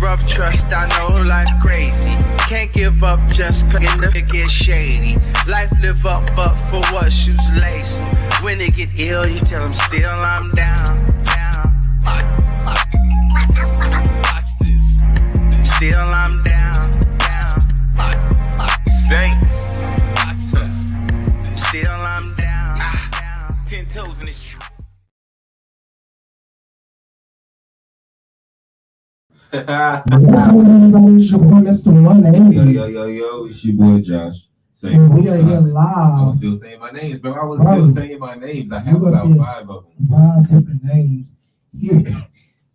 rough trust, I know life crazy. Can't give up just cause it get shady. Life live up, but for what shoes lazy. When they get ill, you tell them still I'm down. Watch this. Still I'm down. Saints. Watch this. Still I'm down. 10 toes in this. That's the one name. Yo, it's your boy Josh. We are here live. I was still saying my names, bro. I was still saying my names. I have about 5 of them. 5 different names. Here.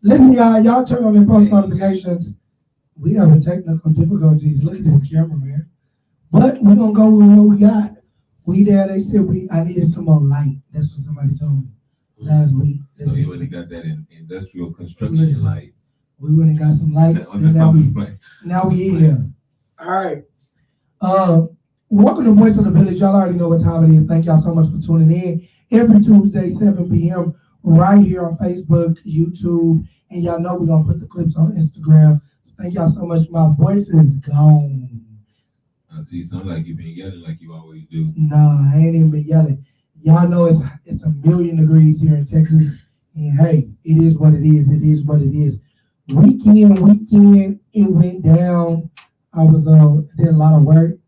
Listen, y'all turn on your post notifications. We having technical difficulties. Look at this camera, man. But we're gonna go with what we got. They said I needed some more light. That's what somebody told me last week. So you already got that in industrial construction light. We went and got some lights, and now we in here. All right. Welcome to Voice of the Village. Y'all already know what time it is. Thank y'all so much for tuning in. Every Tuesday, 7 p.m. right here on Facebook, YouTube, and y'all know we're going to put the clips on Instagram. So thank y'all so much. My voice is gone. I see something like you've been yelling like you always do. Nah, I ain't even been yelling. Y'all know it's 1,000,000 degrees here in Texas. And hey, it is what it is. It is what it is. Weekend, it went down. I was did a lot of work.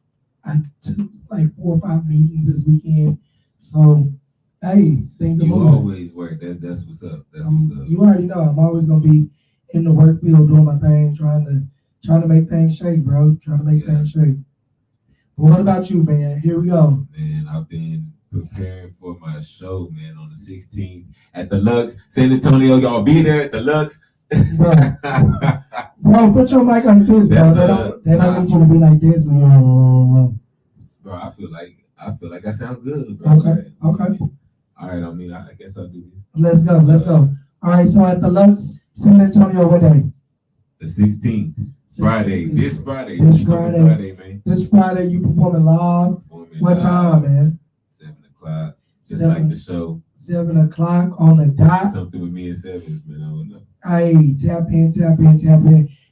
I took like 4 or 5 meetings this weekend. So, hey, things are moving. You always work. That's what's up. That's what's up. You already know I'm always gonna be in the work field doing my thing, trying to make things shake, bro. Trying to make things shake. But what about you, man? Here we go. Man, I've been preparing for my show, man, on the 16th at the Lux, San Antonio. Y'all be there at the Lux. Bro, put your mic on this, bro. They don't need you to be like this. Bro, I feel like I sound good, bro. Okay. All right, I guess I'll do this. Let's go. All right, so at the Lux, San Antonio, what day? The 16th. Friday. This Friday, man. This Friday, you performing live. What time, man? 7 o'clock. Just like the show. 7 o'clock on the dot. Something with me and Sevens, man. I don't know. Hey, tap in.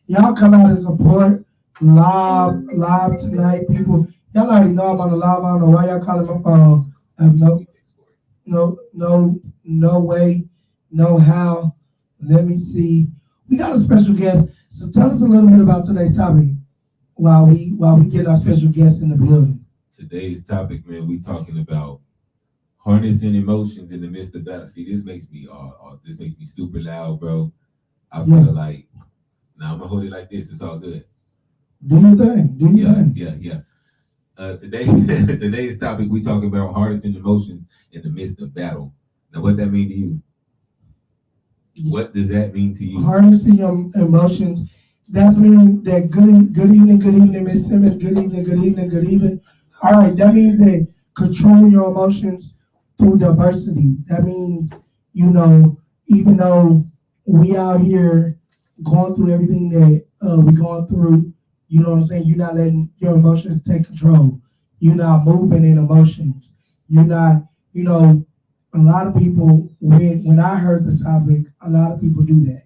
Y'all come out and support live tonight, people. Y'all already know I'm on the live. I don't know why y'all calling my phone. I have no way, no how. Let me see. We got a special guest. So tell us a little bit about today's topic while we get our special guest in the building. Today's topic, man, we talking about harnessing emotions in the midst of battle. See, this makes me super loud, bro. I feel like now I'm gonna hold it like this. It's all good. Do your thing. Yeah. Today's topic, we talking about harnessing emotions in the midst of battle. Now, what that mean to you? What does that mean to you? Harnessing your emotions. That means that good evening, Miss Simmons. Good evening. All right, that means that controlling your emotions through diversity. That means, even though we out here going through everything that we're going through, you know what I'm saying? You're not letting your emotions take control. You're not moving in emotions. You're not, a lot of people, when I heard the topic, a lot of people do that.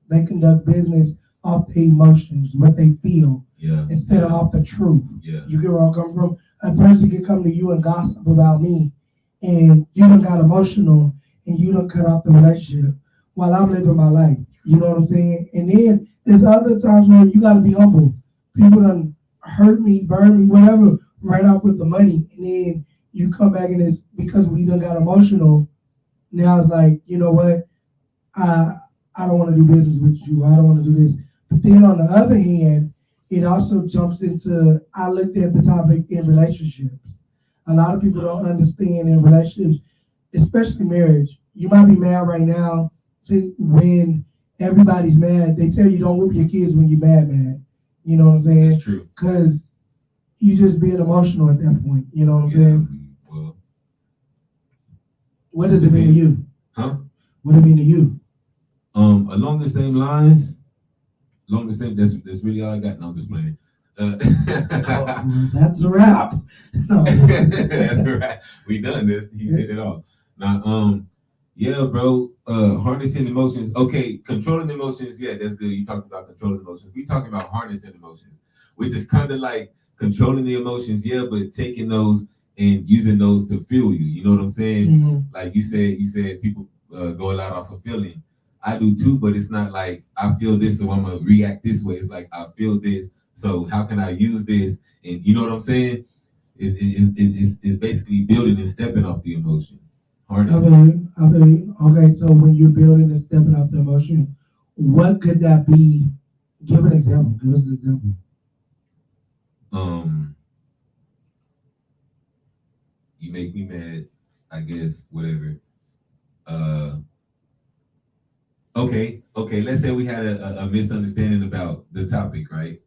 They conduct business off the emotions, what they feel, instead of off the truth. Yeah. You get where I'm coming from? A person can come to you and gossip about me, and you done got emotional, and you done cut off the relationship while I'm living my life. You know what I'm saying? And then there's other times where you got to be humble. People done hurt me, burn me, whatever, right off with the money. And then you come back and it's because we done got emotional. Now it's like, you know what? I don't want to do business with you. I don't want to do this. But then on the other hand, it also jumps into, I looked at the topic in relationships. A lot of people don't understand in relationships, especially marriage. You might be mad right now. See, when everybody's mad, they tell you don't whoop your kids when you're mad. You know what I'm saying? That's true. Because you just being emotional at that point. You know what I'm saying? Well, what does it mean to you? Huh? What does it mean to you? Along the same lines, that's really all I got. No, I'm just playing. That's a wrap. No. That's a wrap. We done this. He said it all. Now, Yeah, bro. Harnessing emotions. Okay, controlling emotions. Yeah, that's good. You talked about controlling emotions. We talking about harnessing emotions, which is kind of like controlling the emotions. Yeah, but taking those and using those to fuel you. You know what I'm saying? Like you said people go a lot off of feeling. I do too, but it's not like I feel this, so I'm gonna react this way. It's like I feel this, so how can I use this? And you know what I'm saying? It's basically building and stepping off the emotion. I feel you. I feel you. Okay, so when you're building and stepping out the emotion, what could that be? Give an example. Give us an example. Um, you make me mad, I guess, whatever. Uh, okay. Let's say we had a misunderstanding about the topic, right?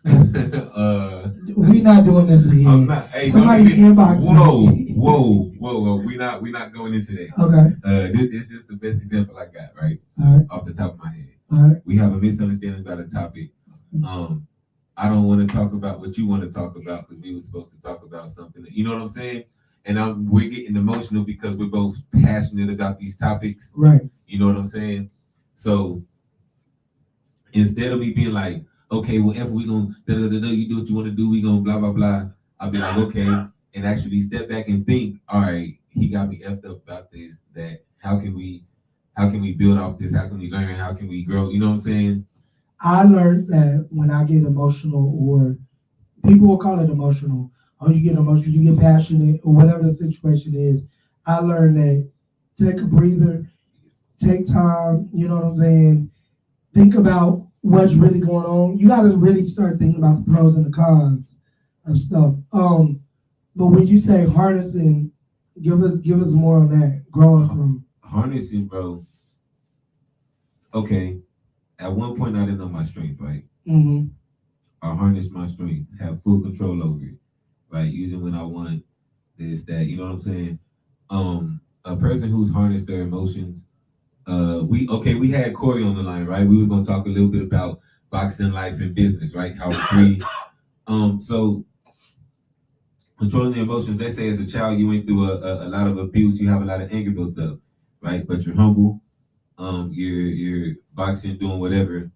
We not doing this again. I'm not. Hey, somebody inbox. Whoa. We not going into that. Okay. This is just the best example I got, right? All right. Off the top of my head. All right. We have a misunderstanding about a topic. I don't want to talk about what you want to talk about because we were supposed to talk about something. You know what I'm saying? And we're getting emotional because we're both passionate about these topics. Right. You know what I'm saying? So instead of me being like, okay, whatever we gonna you do what you want to do, we gonna blah blah blah. I'll be like, okay, and actually step back and think, all right, he got me effed up about this. That how can we build off this? How can we learn? How can we grow? You know what I'm saying? I learned that when I get emotional, or people will call it emotional, or you get emotional, you get passionate, or whatever the situation is. I learned that take a breather, take time. You know what I'm saying? Think about what's really going on. You got to really start thinking about the pros and the cons of stuff. But when you say harnessing, give us more on that. Growing from harnessing, bro. Okay, at one point I didn't know my strength, right? Mm-hmm. I harness my strength, have full control over it, right? Using when I want this, that. You know what I'm saying? A person who's harnessed their emotions. We had Corey on the line, right? We was gonna talk a little bit about boxing life and business, right? How free. So controlling the emotions. They say as a child you went through a lot of abuse, you have a lot of anger built up, right? But you're humble. You're boxing, doing whatever.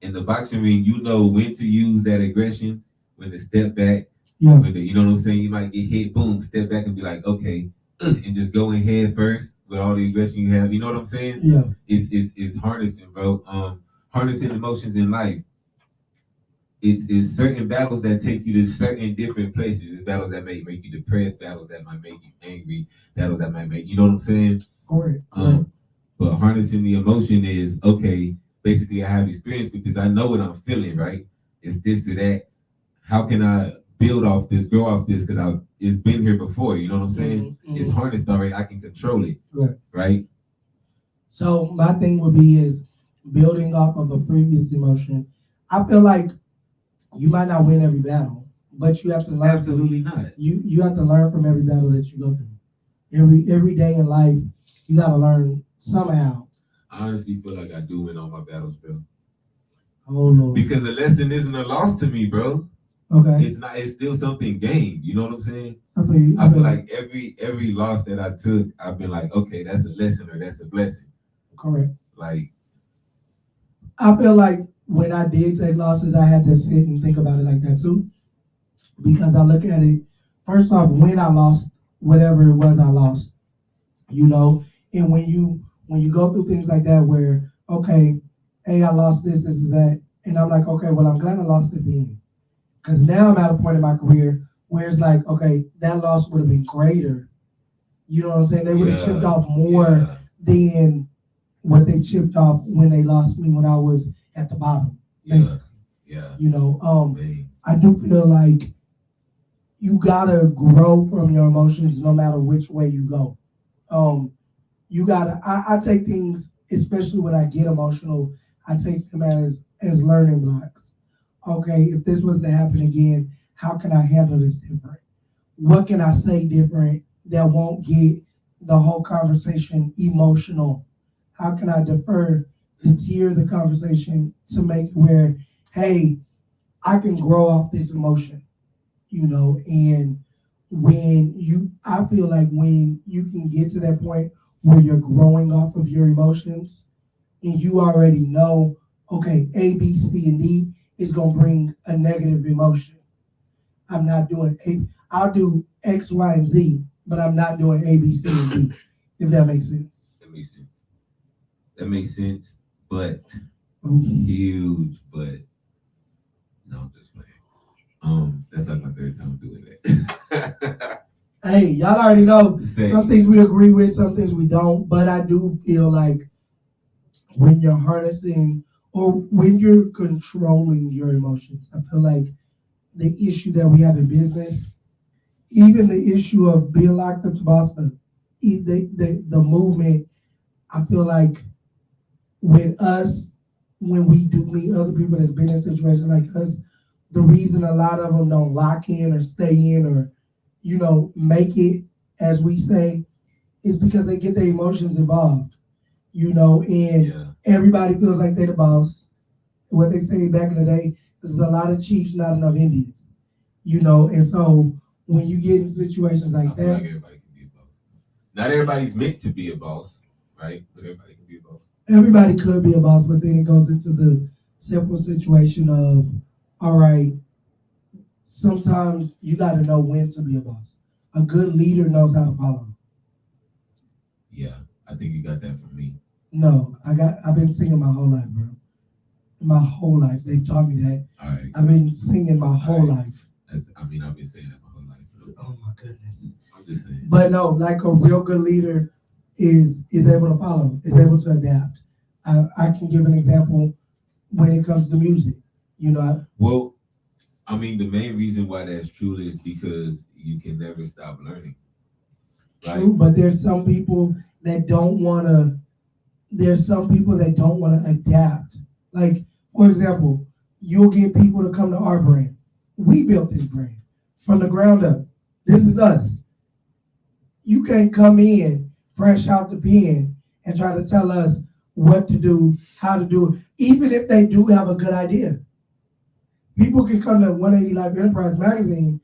In the boxing ring, you know when to use that aggression, when to step back. Yeah. You know what I'm saying? You might get hit, boom, step back and be like, okay, and just go in head first with all the aggression you have. You know what I'm saying? Yeah. It's harnessing, bro. Harnessing emotions in life. It's certain battles that take you to certain different places. It's battles that make you depressed, battles that might make you angry, battles that might make, you know what I'm saying? Correct. But harnessing the emotion is, okay, basically I have experience with this. I know what I'm feeling, right? It's this or that. How can I build off this, grow off this? Because it's been here before, you know what I'm saying? Mm-hmm. It's harnessed already. I can control it. Right? So my thing would be is building off of a previous emotion. I feel like you might not win every battle, but you have to learn. Absolutely not. You have to learn from every battle that you go through. Every day in life, you got to learn somehow. I honestly feel like I do win all my battles, bro. Oh Lord. Because the lesson isn't a loss to me, bro. Okay. It's not. It's still something gained. You know what I'm saying? I feel like every loss that I took, I've been like, okay, that's a lesson or that's a blessing. Correct. Like, I feel like when I did take losses, I had to sit and think about it like that too, because I look at it first off when I lost whatever it was I lost, you know, and when you go through things like that where okay, hey, I lost this is that, and I'm like, okay, well, I'm glad I lost it then, because now I'm at a point in my career where it's like, okay, that loss would have been greater. You know what I'm saying? They would have chipped off more than what they chipped off when they lost me when I was at the bottom, basically. Yeah. You know, I do feel like you gotta grow from your emotions no matter which way you go. You gotta. I take things, especially when I get emotional, I take them as learning blocks. Okay, if this was to happen again, how can I handle this different? What can I say different that won't get the whole conversation emotional? How can I defer the conversation to make it where, hey, I can grow off this emotion, you know, and I feel like when you can get to that point where you're growing off of your emotions and you already know, okay, A, B, C, and D is gonna bring a negative emotion. I'm not doing I'll do X, Y, and Z, but I'm not doing A, B, C, and D, if that makes sense. That makes sense. That makes sense, but Mhm. huge, but no, I'm just playing. That's like my third time doing that. Hey, y'all already know Same. some things we agree with, some things we don't, but I do feel like when you're harnessing or when you're controlling your emotions, I feel like the issue that we have in business, even the issue of being locked up to Boston, the movement, I feel like with us, when we do meet other people that's been in situations like us, the reason a lot of them don't lock in or stay in or, make it, as we say, is because they get their emotions involved, and Yeah. everybody feels like they're the boss. What they say back in the day, there's a lot of chiefs, not enough Indians, and so when you get in situations I like feel like that, everybody can be a boss. Not everybody's meant to be a boss, right? But everybody can be a boss. everybody could be a boss, but then it goes into the simple situation of, all right, sometimes you got to know when to be a boss. A good leader knows how to follow. Yeah, I think you got that from me. No, I've been singing my whole life, bro. My whole life. They taught me that. All right. I've been singing my whole life. I've been saying that my whole life. Oh my goodness. I'm just saying. But no, like a real good leader is able to follow, is able to adapt. I can give an example when it comes to music. Well, I mean, the main reason why that's true is because you can never stop learning. Right? True, but there's some people that don't want to. There's some people that don't want to adapt. Like, for example, you'll get people to come to our brand. We built this brand from the ground up. This is us. You can't come in fresh out the pen and try to tell us what to do, how to do it, even if they do have a good idea. People can come to 180 Life Enterprise magazine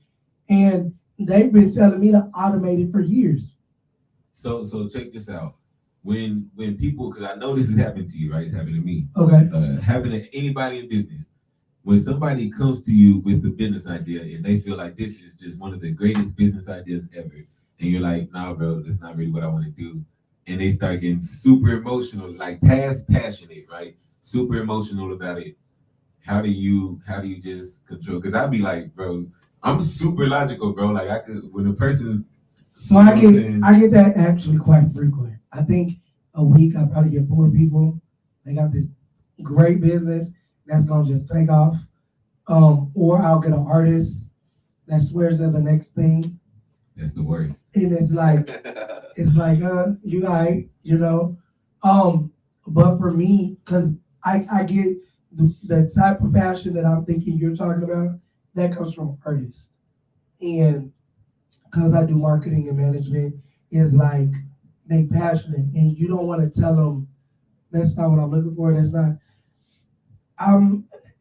and they've been telling me to automate it for years. So check this out. When people, because I know this has happened to you, right? It's happened to me. Okay. Happened to anybody in business. When somebody comes to you with a business idea and they feel like this is just one of the greatest business ideas ever, and you're like, nah, bro, that's not really what I want to do. And they start getting super emotional, like past passionate, right? Super emotional about it. How do you just control? Because I'd be like, bro, I'm super logical, bro. Like when a person's so I get that actually quite frequent. I think a week I probably get 4 people. They got this great business that's gonna just take off. Or I'll get an artist that swears they're the next thing. That's the worst. And it's like you right, But for me, because I get the type of passion that I'm thinking you're talking about, that comes from artists. And because I do marketing and management, is like they passionate and you don't want to tell them that's not what I'm looking for. That's not.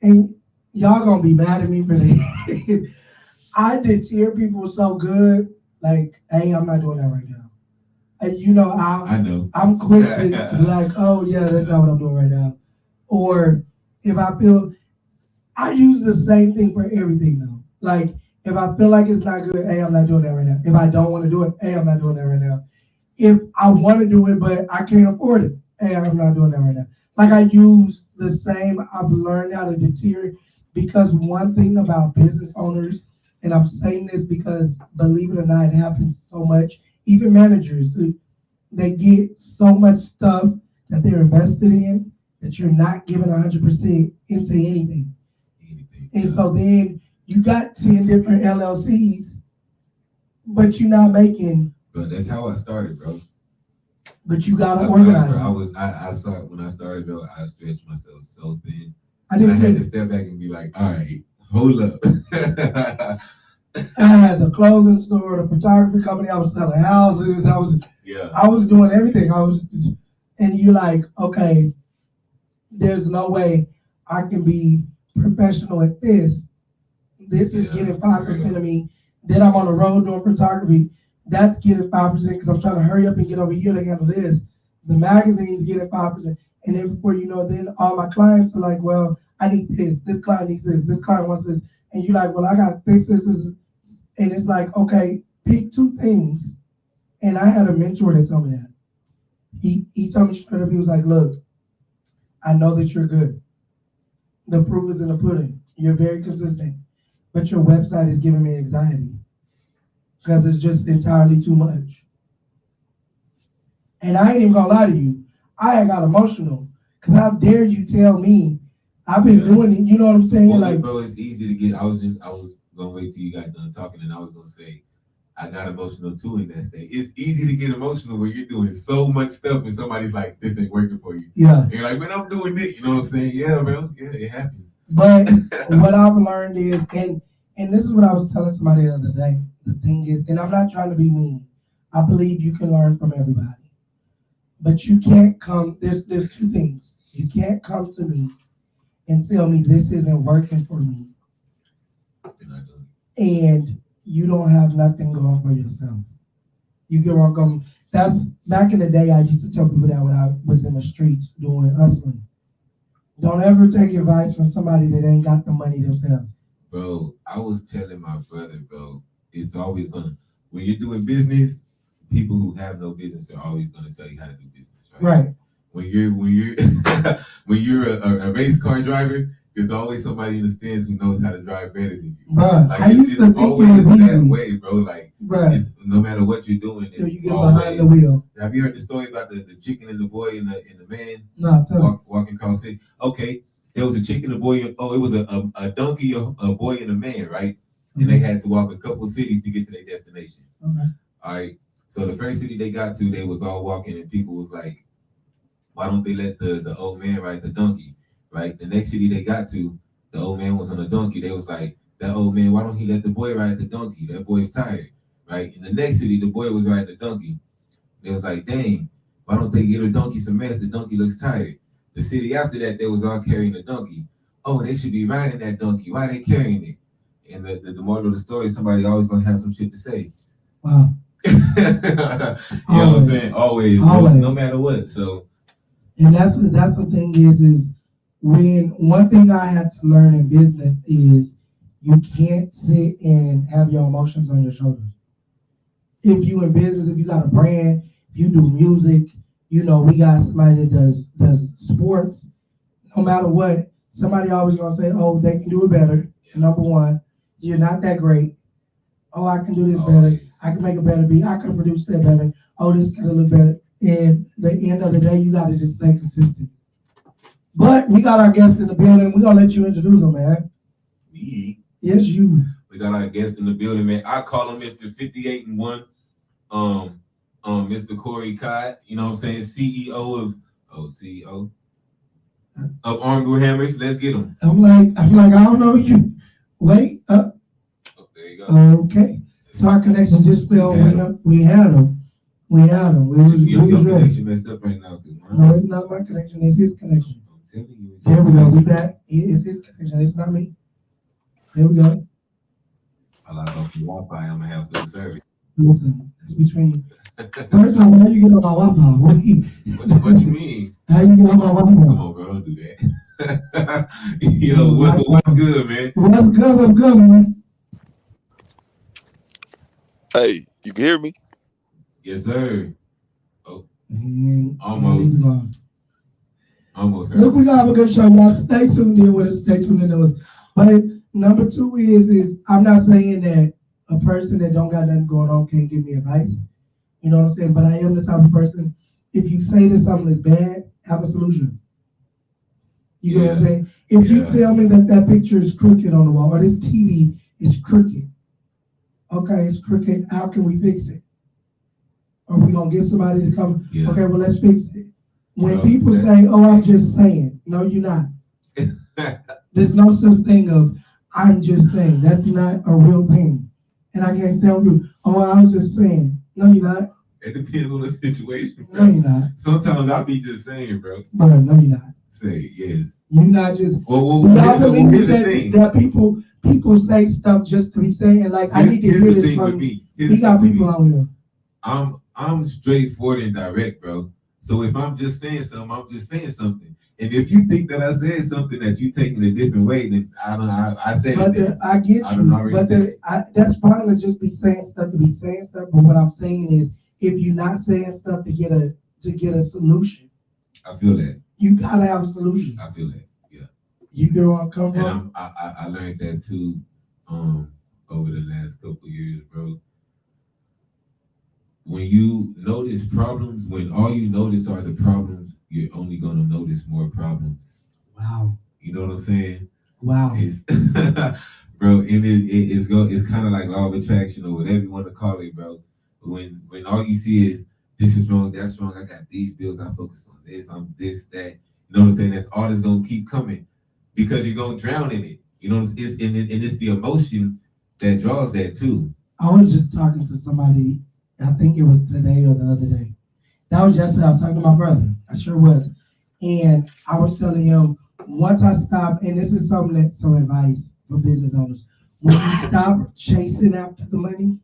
And y'all gonna be mad at me for this. I deter people so good. Like, hey, I'm not doing that right now. And I know. I'm quick to be like, oh yeah, that's not what I'm doing right now. Or if I feel, I use the same thing for everything though. Like if I feel like it's not good, hey, I'm not doing that right now. If I don't want to do it, hey, I'm not doing that right now. If I want to do it but I can't afford it, hey, I'm not doing that right now. Like I use the same. I've learned how to deter because one thing about business owners, and I'm saying this because believe it or not, it happens so much. Even managers, they get so much stuff that they're invested in that you're not giving 100% into anything. And so then you got 10 different LLCs, but you're not making. But that's how I started, bro. But you gotta organize. I saw when I started, bro. I stretched myself so thin. I had to step back and be like, all right, hold up. I had the clothing store, the photography company. I was selling houses. I was doing everything. And you're like, okay, there's no way I can be professional at this. This is getting 5% of me. Then I'm on the road doing photography. That's getting 5% because I'm trying to hurry up and get over here to handle this. The magazine's getting 5%. And then before you know, then all my clients are like, well, I need this. This client needs this client wants this. And you're like, well, I got this. And it's like, okay, pick two things. And I had a mentor that told me that. He told me straight up, he was like, look, I know that you're good. The proof is in the pudding. You're very consistent. But your website is giving me anxiety because it's just entirely too much. And I ain't even gonna lie to you. I got emotional because how dare you tell me I've been doing it, you know what I'm saying? Well, like, bro, it's easy to get. I was gonna wait till you got done talking, and I was gonna say I got emotional too in that state. It's easy to get emotional when you're doing so much stuff, and somebody's like, "This ain't working for you." Yeah. And you're like, "Man, I'm doing it." You know what I'm saying? Yeah, bro. Yeah, it happens. But what I've learned is, and this is what I was telling somebody the other day. The thing is, and I'm not trying to be mean. I believe you can learn from everybody. But you can't come, there's two things. You can't come to me and tell me this isn't working for me. And you don't have nothing going for yourself. You get where I'm going. That's back in the day, I used to tell people that when I was in the streets doing hustling. Don't ever take advice from somebody that ain't got the money themselves. Bro, I was telling my brother, bro, it's always gonna, when you're doing business, people who have no business are always gonna tell you how to do business, right? Right. When you're when you're a race car driver, there's always somebody in the stands who knows how to drive better than you. Bro, like, I used to think it was that easy. way, bro. Like, it's, no matter what you're doing, till you get behind the wheel. Have you heard the story about the chicken and the boy and the man walking across it? Okay, there was a chicken, a boy. It was a donkey, a boy, and a man, right? Mm-hmm. And they had to walk a couple cities to get to their destination. Okay. All right. So the first city they got to, they was all walking, and people was like, "Why don't they let the old man ride the donkey?" Right. The next city they got to, the old man was on a donkey. They was like, "That old man, why don't he let the boy ride the donkey? That boy's tired." Right. In the next city, the boy was riding the donkey. They was like, "Dang, why don't they give the donkey some mess? The donkey looks tired." The city after that, they was all carrying the donkey. "Oh, they should be riding that donkey. Why are they carrying it?" And the moral of the story, somebody always gonna have some shit to say. Wow. You know what I'm saying? Always. No matter what. So. And that's the thing is when one thing I had to learn in business is you can't sit and have your emotions on your shoulders. If you in business, if you got a brand, if you do music, you know, we got somebody that does sports, no matter what, somebody always gonna say, "Oh, they can do it better." Number one, you're not that great. "Oh, I can do this better. I can make a better beat. I can produce that better. Oh, this can look better." And the end of the day, you gotta just stay consistent. But we got our guests in the building. We're gonna let you introduce them, man. Me? Yes, you. We got our guest in the building, man. I call him Mr. 58 and 1. Mr. Corey Cott, you know what I'm saying? CEO of Armed with Hammers. Let's get him. I'm like, I don't know you. Wait up. Oh, there you go. Okay. So our connection just fell. We had him. Your connection messed up right now. No, it's not my connection. It's his connection. I'm telling you. There we go. We back. It's his connection. It's not me. There we go. I log off the Wi-Fi. I'm gonna have good service. Listen, that's between you. First of all, how you get on my Wi-Fi? What you mean? How you get on my Wi-Fi? Come on, bro. Don't do that. Yo, what's good, man? What's good, man? Hey, you can hear me? Yes, sir. Oh, almost. Almost. Look, we gonna have a good show, y'all. Stay tuned in with us. Stay tuned in with us. But number two is I'm not saying that a person that don't got nothing going on can't give me advice. You know what I'm saying? But I am the type of person, if you say that something is bad, have a solution. You know what I'm saying? If you tell me that picture is crooked on the wall, or this TV is crooked, okay, it's crooked, how can we fix it? Are we going to get somebody to come, okay, well, let's fix it. When people say, "Oh, I'm just saying," no, you're not. There's no such thing of, "I'm just saying." That's not a real thing. And I can't tell you, "Oh, I was just saying." No, you're not. It depends on the situation, bro. No, you're not. Sometimes I'll be just saying, bro. No, you're not. Say yes. You're not just. Well, I believe that people say stuff just to be saying, like, I need to hear this from you. We got people out here. I'm straightforward and direct, bro. So if I'm just saying something, I'm just saying something. And if you think that I said something that you take it a different way, then I said But it. I get I don't you. already But said that's fine to just be saying stuff to be saying stuff. But what I'm saying is, if you're not saying stuff to get a solution, I feel that. you gotta have a solution. I feel that. Yeah. You get where I'm coming And from? I learned that too, over the last couple of years, bro. When you notice problems, when all you notice are the problems, you're only gonna notice more problems. Wow. You know what I'm saying? Wow. It's bro, it's kind of like law of attraction or whatever you want to call it, bro. When all you see is this is wrong, that's wrong, I got these bills, I focus on this, I'm this, that. You know what I'm saying? That's all that's gonna keep coming because you're gonna drown in it. You know, and it's the emotion that draws that too. I was just talking to somebody, I think it was today or the other day. That was yesterday. I was talking to my brother. I sure was. And I was telling him, once I stop, and this is some advice for business owners. When you stop chasing after the money,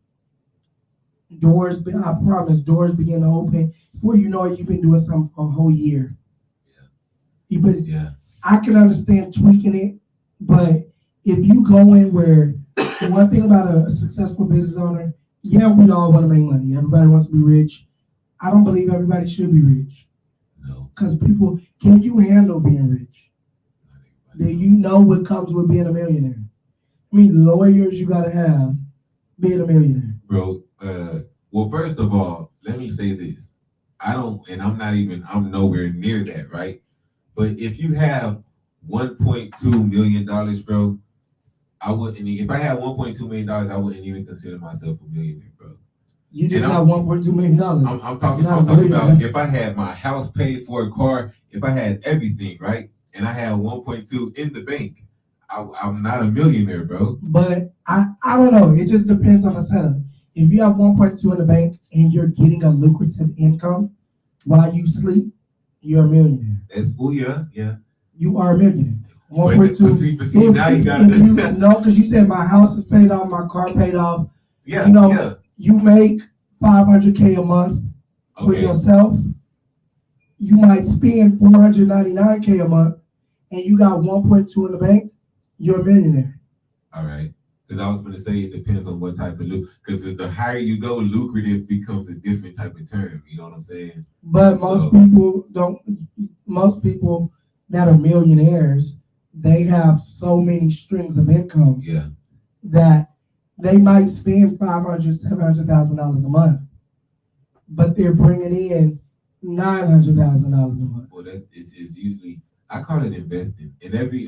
I promise, doors begin to open. Before you know it, you've been doing something for a whole year. Yeah. I can understand tweaking it, but if you go in where, one thing about a successful business owner, yeah, we all want to make money. Everybody wants to be rich. I don't believe everybody should be rich. No. Because people, can you handle being rich? Do you know what comes with being a millionaire? I mean, lawyers you gotta have being a millionaire. Bro, well, first of all, let me say this. I'm nowhere near that, right? But if you have $1.2 million, bro, if I had $1.2 million, I wouldn't even consider myself a millionaire, bro. You just got $1.2 million. I'm talking about if I had my house paid for, a car, if I had everything, right? And I had 1.2 in the bank, I'm not a millionaire, bro. But I don't know. It just depends on the setup. If you have 1.2 in the bank and you're getting a lucrative income while you sleep, you're a millionaire. That's yeah. You are a millionaire. Wait, 1.2. but see, now you got No, because you said my house is paid off, my car paid off. Yeah, yeah. You make $500K a month for yourself. You might spend $499K a month, and you got 1.2 in the bank. You're a millionaire. All right. Because I was going to say it depends on what type of because the higher you go, lucrative becomes a different type of term. You know what I'm saying? But most people that are millionaires, they have so many streams of income. Yeah. That they might spend $500,000, $700,000 a month, but they're bringing in $900,000 a month. Well, it's usually, I call it investing, and every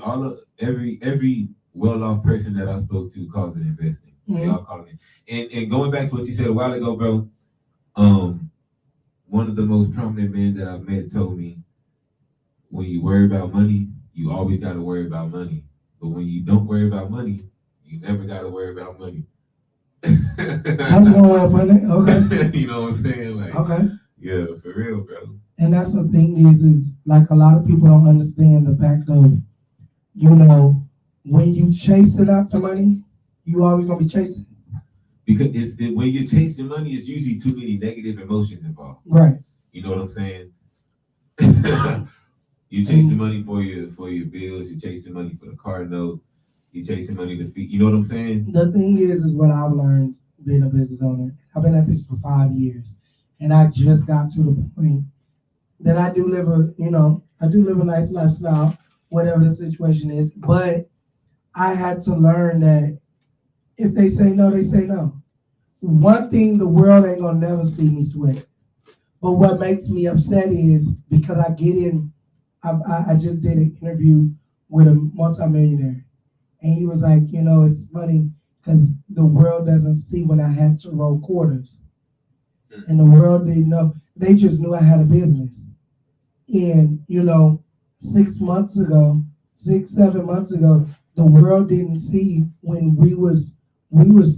well-off person that I spoke to calls it investing. Mm-hmm. They all call it. And going back to what you said a while ago, bro, one of the most prominent men that I've met told me, when you worry about money, you always got to worry about money. But when you don't worry about money, you never got to worry about money. That's one way of putting it. Okay. You know what I'm saying? Like, okay. Yeah, for real, bro. And that's the thing is like a lot of people don't understand the fact of, when you chasing after money, you always gonna be chasing. Because when you're chasing money, it's usually too many negative emotions involved. Right. You know what I'm saying? You're chasing money for your bills. You're chasing money for the car note. You're chasing money to feed. You know what I'm saying? The thing is what I've learned being a business owner. I've been at this for 5 years, and I just got to the point that I do live a nice lifestyle, whatever the situation is. But I had to learn that if they say no, they say no. One thing, the world ain't gonna never see me sweat. But what makes me upset is because I get in. I just did an interview with a multimillionaire, and he was like, it's funny because the world doesn't see when I had to roll quarters, and the world didn't know. They just knew I had a business. And 6 months ago, 7 months ago, the world didn't see when we was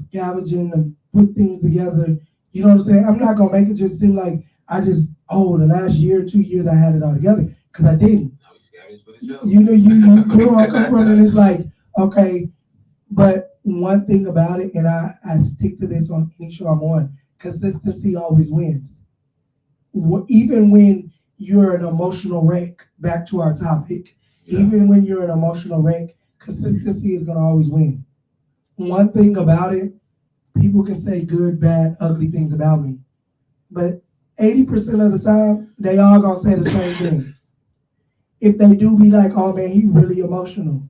scavenging to put things together. You know what I'm saying? I'm not gonna make it just seem like the last year, 2 years I had it all together, because I didn't. Now we scavenged for the show. You know where I come from, and it's like, okay, but one thing about it, and I stick to this on any show I'm on, consistency always wins. Even when you're an emotional wreck, back to our topic, Yeah. even when you're an emotional wreck, consistency is going to always win. One thing about it, people can say good, bad, ugly things about me, but 80% of the time, they all going to say the same thing. If they do be like, oh man, he really emotional.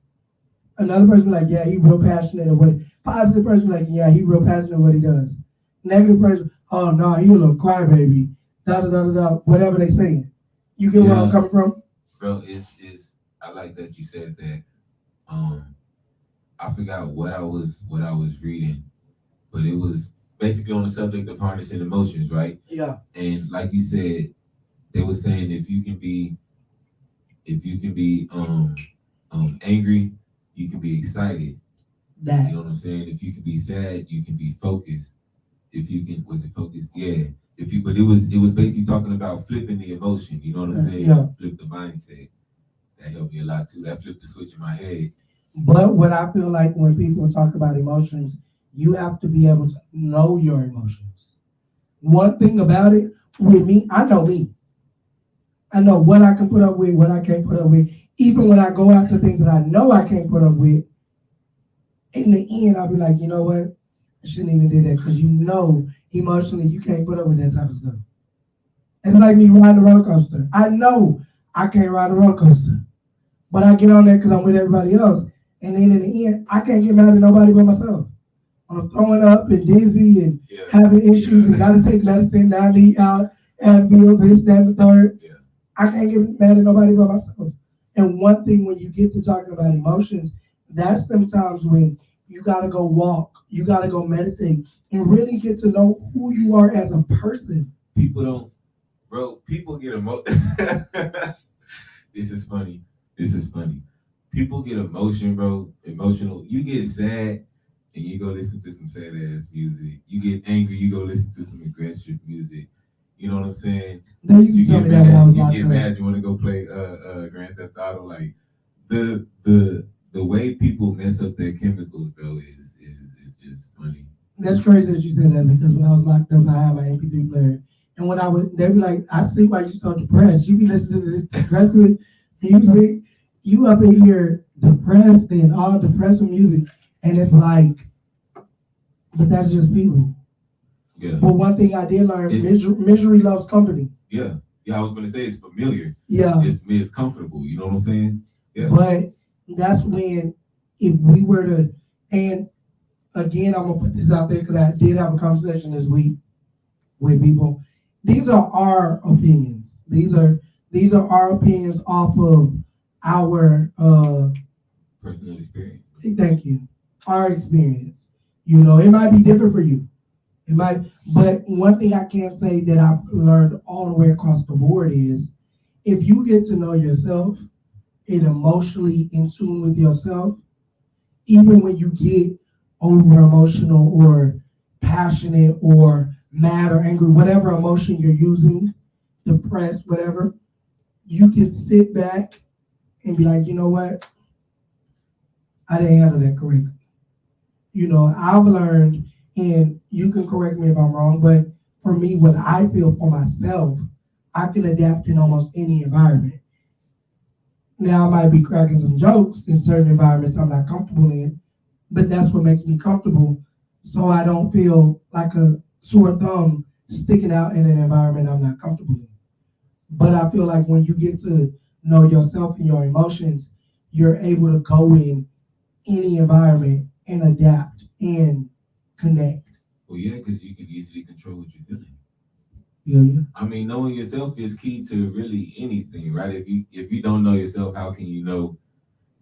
Another person be like, yeah, he real passionate at what. Positive person be like, yeah, he real passionate at what he does. Negative person, oh no, he a little crybaby. Da da da da da. Whatever they saying. You get where I'm Yeah. coming from? Bro, it's I like that you said that. I forgot what I was reading, but it was basically on the subject of harnessing emotions, right? Yeah. And like you said, they were saying if you can be angry, you can be excited. That. You know what I'm saying? If you can be sad, you can be focused. If you can, was it focused? Yeah. If you, but it was basically talking about flipping the emotion. You know what I'm saying? Yeah. Flip the mindset. That helped me a lot too. That flipped the switch in my head. But what I feel like when people talk about emotions, you have to be able to know your emotions. One thing about it, with me, I know me. I know what I can put up with, what I can't put up with. Even when I go after things that I know I can't put up with, in the end, I'll be like, you know what? I shouldn't even do that because you know emotionally you can't put up with that type of stuff. It's like me riding a roller coaster. I know I can't ride a roller coaster, but I get on there because I'm with everybody else. And then in the end, I can't get mad at nobody but myself. I'm throwing up and dizzy and having issues and got to take medicine, now I need out, Advil, this, that, and the third. Yeah. I can't get mad at nobody but myself. And one thing when you get to talking about emotions, that's them times when you got to go walk, you got to go meditate, and really get to know who you are as a person. People don't, bro. People get This is funny. People get emotional. You get sad, and you go listen to some sad ass music. You get angry, you go listen to some aggressive music. You know what I'm saying? They used to tell me that when I was locked You get up. mad. You want to go play Grand Theft Auto. Like the way people mess up their chemicals, bro, is just funny. That's crazy that you said that because when I was locked up, I had my MP3 player. And when I would, they'd be like, I see why you so depressed. You be listening to this depressive music. You up in here depressed and all depressive music. And it's like, but that's just people. Yeah. But one thing I did learn, misery loves company. Yeah. I was going to say it's familiar. Yeah. It's comfortable. You know what I'm saying? Yeah. But that's when, if we were to, and again, I'm gonna put this out there because I did have a conversation this week with people. These are our opinions. These are our opinions off of our personal experience. Thank you. Our experience. You know, it might be different for you. It might, but one thing I can say that I've learned all the way across the board is if you get to know yourself and emotionally in tune with yourself, even when you get over emotional or passionate or mad or angry, whatever emotion you're using, depressed, whatever, you can sit back and be like, you know what? I didn't handle that correctly. You know, I've learned, and you can correct me if I'm wrong, but for me, what I feel for myself, I can adapt in almost any environment. Now, I might be cracking some jokes in certain environments I'm not comfortable in, but that's what makes me comfortable, so I don't feel like a sore thumb sticking out in an environment I'm not comfortable in. But I feel like when you get to know yourself and your emotions, you're able to go in any environment and adapt and connect. Well, yeah, because you can easily control what you're feeling. Yeah. I mean, knowing yourself is key to really anything, right? If you don't know yourself, how can you know?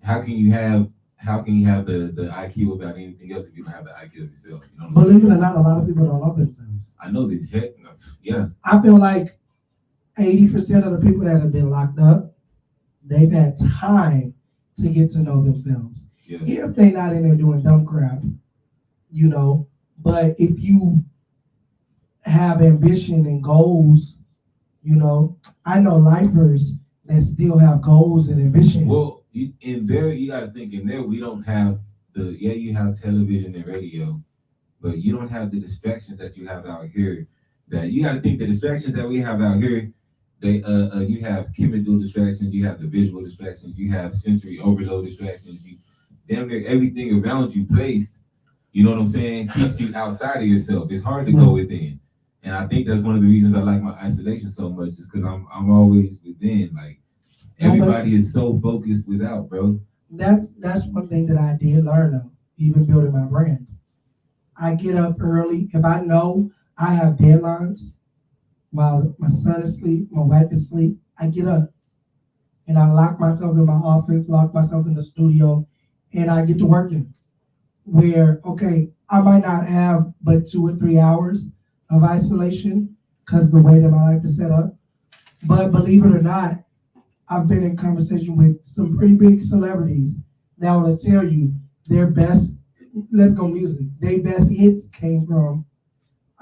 How can you have the IQ about anything else if you don't have the IQ of yourself? You know Believe it or not, a lot of people don't know themselves. I know that. Heck, yeah. I feel like 80% of the people that have been locked up, they've had time to get to know themselves. Yeah. If they're not in there doing dumb crap, you know. But if you have ambition and goals, you know, I know lifers that still have goals and ambition. Well, in there, you got to think in there, we don't have you have television and radio, but you don't have the distractions that you have out here. That you got to think the distractions that we have out here. They you have chemical distractions, you have the visual distractions, you have sensory overload distractions. You damn near everything around you placed. You know what I'm saying? Keeps you outside of yourself. It's hard to go within, and I think that's one of the reasons I like my isolation so much. Is because I'm always within. Like everybody is so focused without, bro. That's one thing that I did learn though, even building my brand. I get up early. If I know I have deadlines while my son is asleep, my wife is asleep, I get up and I lock myself in my office, lock myself in the studio, and I get to working. Where, okay, I might not have but 2 or 3 hours of isolation because the way that my life is set up. But believe it or not, I've been in conversation with some pretty big celebrities that will tell you their best, let's go music, their best hits came from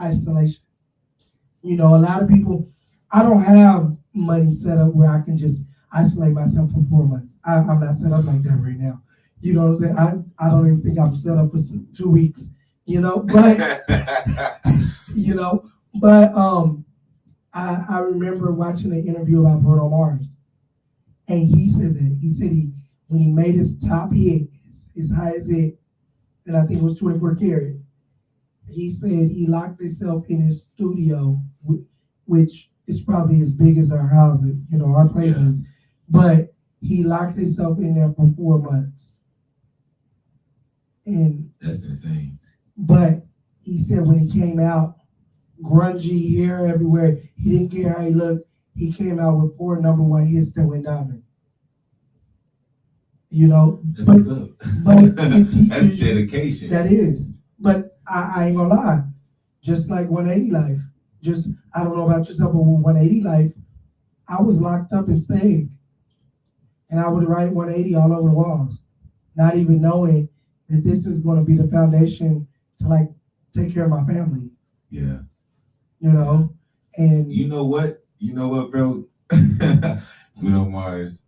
isolation. You know, a lot of people, I don't have money set up where I can just isolate myself for 4 months. I'm not set up like that right now. You know what I'm saying? I don't even think I'm set up for 2 weeks, you know, but, you know, but I remember watching an interview about Bruno Mars, and he said that. He said when he made his top hit, his highest hit, and I think it was 24 Karat, he said he locked himself in his studio, which is probably as big as our house, you know, our places, but he locked himself in there for 4 months. And That's insane. but he said when he came out, grungy hair everywhere, he didn't care how he looked. He came out with 4 number 1 hits that went diamond. You know, That's what's up. but it teaches That's you dedication. that is. But I ain't gonna lie, just like 180 Life, just I don't know about yourself, but with 180 Life, I was locked up in Stag, and I would write 180 all over the walls, not even knowing that this is going to be the foundation to like take care of my family. Yeah. You know, and You know what, bro? Bruno Mars.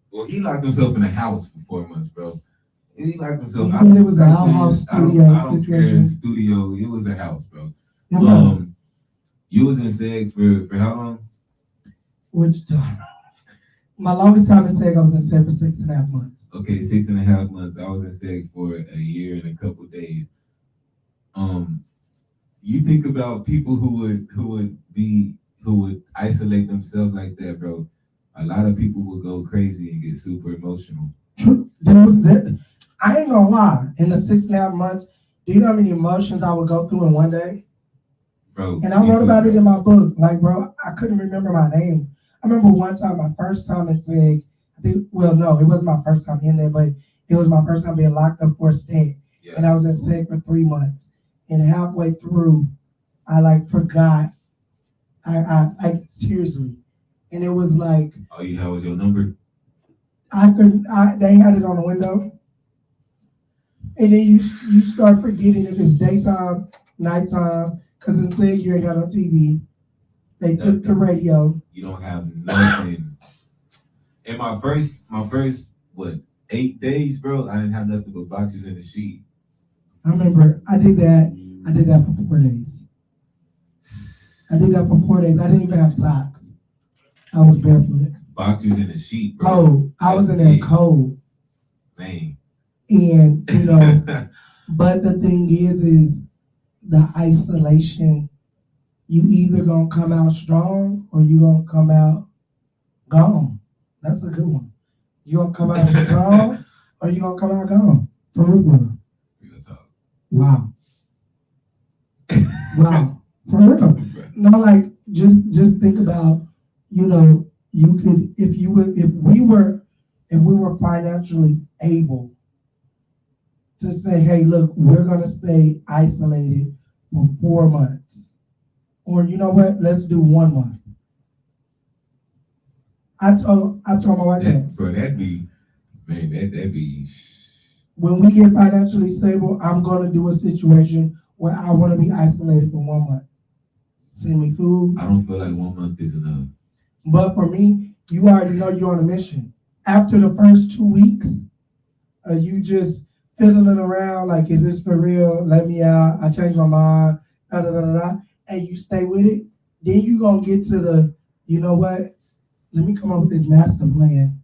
Well, he locked himself in a house for 4 months, bro. He locked himself. He said it was a outhouse studio I don't care. situation. Studio. It was a house, bro. it was, You was in SEG for how long? which my longest time in Seg, I was in Seg for 6.5 months. Okay, 6.5 months. I was in SEG for a year and a couple days. You think about people who would isolate themselves like that, bro. A lot of people would go crazy and get super emotional. I ain't gonna lie. In the 6.5 months, do you know how many emotions I would go through in one day? Bro, And I wrote about it in my book. Like, bro, I couldn't remember my name. I remember one time, my first time in SEG, no, it wasn't my first time in there, but it was my first time being locked up for a stint. Yeah. And I was in SEG for 3 months. And halfway through, I like forgot. I seriously. And it was like, All you had was your number. they had it on the window. And then you start forgetting if it's daytime, nighttime, because in SEG you ain't got no TV. They took the radio. You don't have nothing. In my first 8 days, bro, I didn't have nothing but boxers in the sheet. I remember I did that for 4 days. I didn't even have socks. I was barefooted. Boxers in the sheet, bro. Cold. I was in there cold. Man. And, you know, but the thing is the isolation, you either gonna come out strong or you gonna come out gone. That's a good one. You gonna come out strong or you gonna come out gone. For real. Real talk. Wow. Wow. For real. No, like just think about, you know, you could if we were financially able to say, hey, look, we're gonna stay isolated for 4 months. Or you know what? Let's do 1 month. I told my wife that. Bro, that'd be When we get financially stable, I'm gonna do a situation where I wanna be isolated for 1 month. Send me food. I don't feel like 1 month is enough. But for me, you already know you're on a mission. After the first 2 weeks, you just fiddling around, like, is this for real? Let me out. I changed my mind. Da, da, da, da, da. And you stay with it. Then you gonna get to the, you know what? Let me come up with this master plan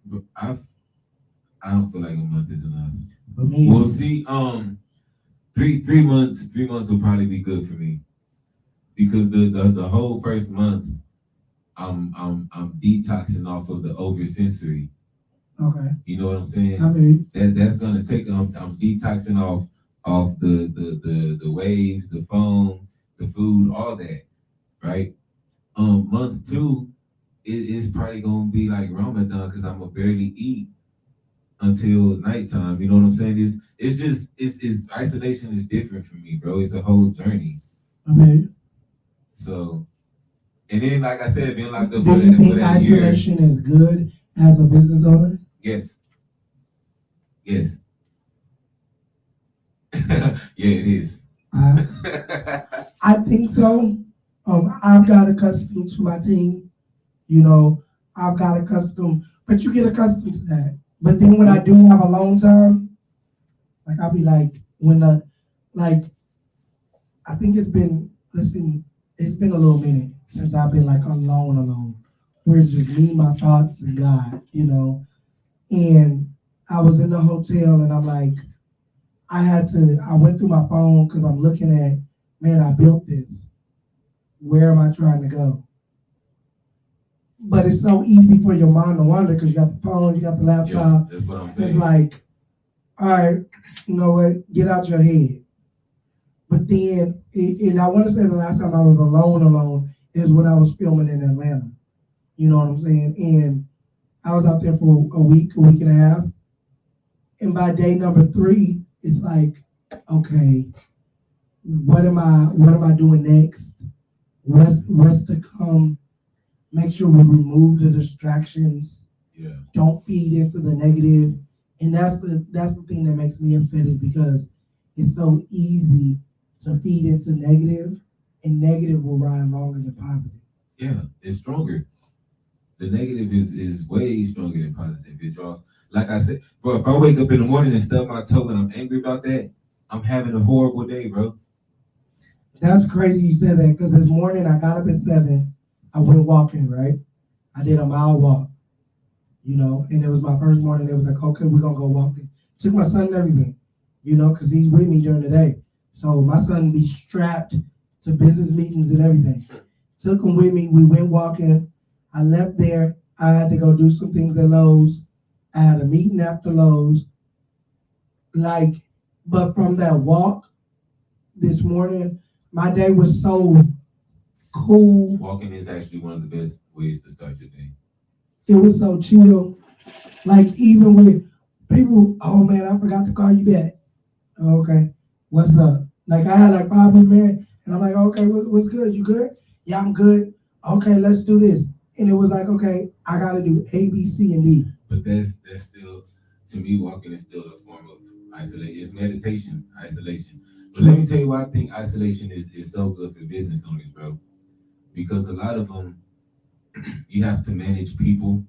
But I don't feel like a month is enough. for me. Well, see, 3 months will probably be good for me because the whole first month, I'm detoxing off of the oversensory. Okay. You know what I'm saying? I mean, That's gonna take. I'm detoxing off the waves, the phone, the food, all that, right? Month two is probably gonna be like Ramadan because I'm gonna barely eat until nighttime. You know what I'm saying? It's isolation is different for me, bro. It's a whole journey. okay. So, and then like I said, being locked up Do for you think that year. isolation is good as a business owner? Yes. Yes. Yeah, it is. I think so. I've got accustomed to my team. You know, I've got accustomed, but you get accustomed to that. But then when I do have alone time, like I'll be like, I think it's been, listen, it's been a little minute since I've been like alone, where it's just me, my thoughts, and God, you know. And I was in the hotel and I'm like, I went through my phone because I'm looking at, man, I built this. Where am I trying to go? But it's so easy for your mind to wander because you got the phone, you got the Yeah, laptop. that's what I'm saying. It's like, all right, you know what? Get out your head. But then, and I want to say the last time I was alone is when I was filming in Atlanta. You know what I'm saying? And I was out there for a week and a half. And by day number 3, it's like, okay, what am I doing next? What's to come? Make sure we remove the distractions. Yeah. Don't feed into the negative. And that's the thing that makes me upset is because it's so easy to feed into negative, and negative will ride longer than positive. Yeah, it's stronger. The negative is way stronger than positive. It draws, like I said, bro, if I wake up in the morning and stub my toe and I'm angry about that, I'm having a horrible day, bro. That's crazy you said that because this morning I got up at 7. I went walking, right? I did a mile walk, you know, and it was my first morning. It was like, okay, we're going to go walking. Took my son and everything, you know, because he's with me during the day. So my son be strapped to business meetings and everything. Took him with me. We went walking. I left there. I had to go do some things at Lowe's. I had a meeting after Lowe's. But from that walk this morning, my day was so cool. Walking is actually one of the best ways to start your day. It was so chill. Like even with people, oh man, I forgot to call you back. Okay, what's up? Like I had like 5 people, man, and I'm like, okay, what's good? You good? Yeah, I'm good. Okay, let's do this. And it was like, okay, I got to do A, B, C, and D. But that's still, to me, walking is still a form of isolation. It's meditation, isolation. But let me tell you why I think isolation is so good for business owners, bro. Because a lot of them, you have to manage people,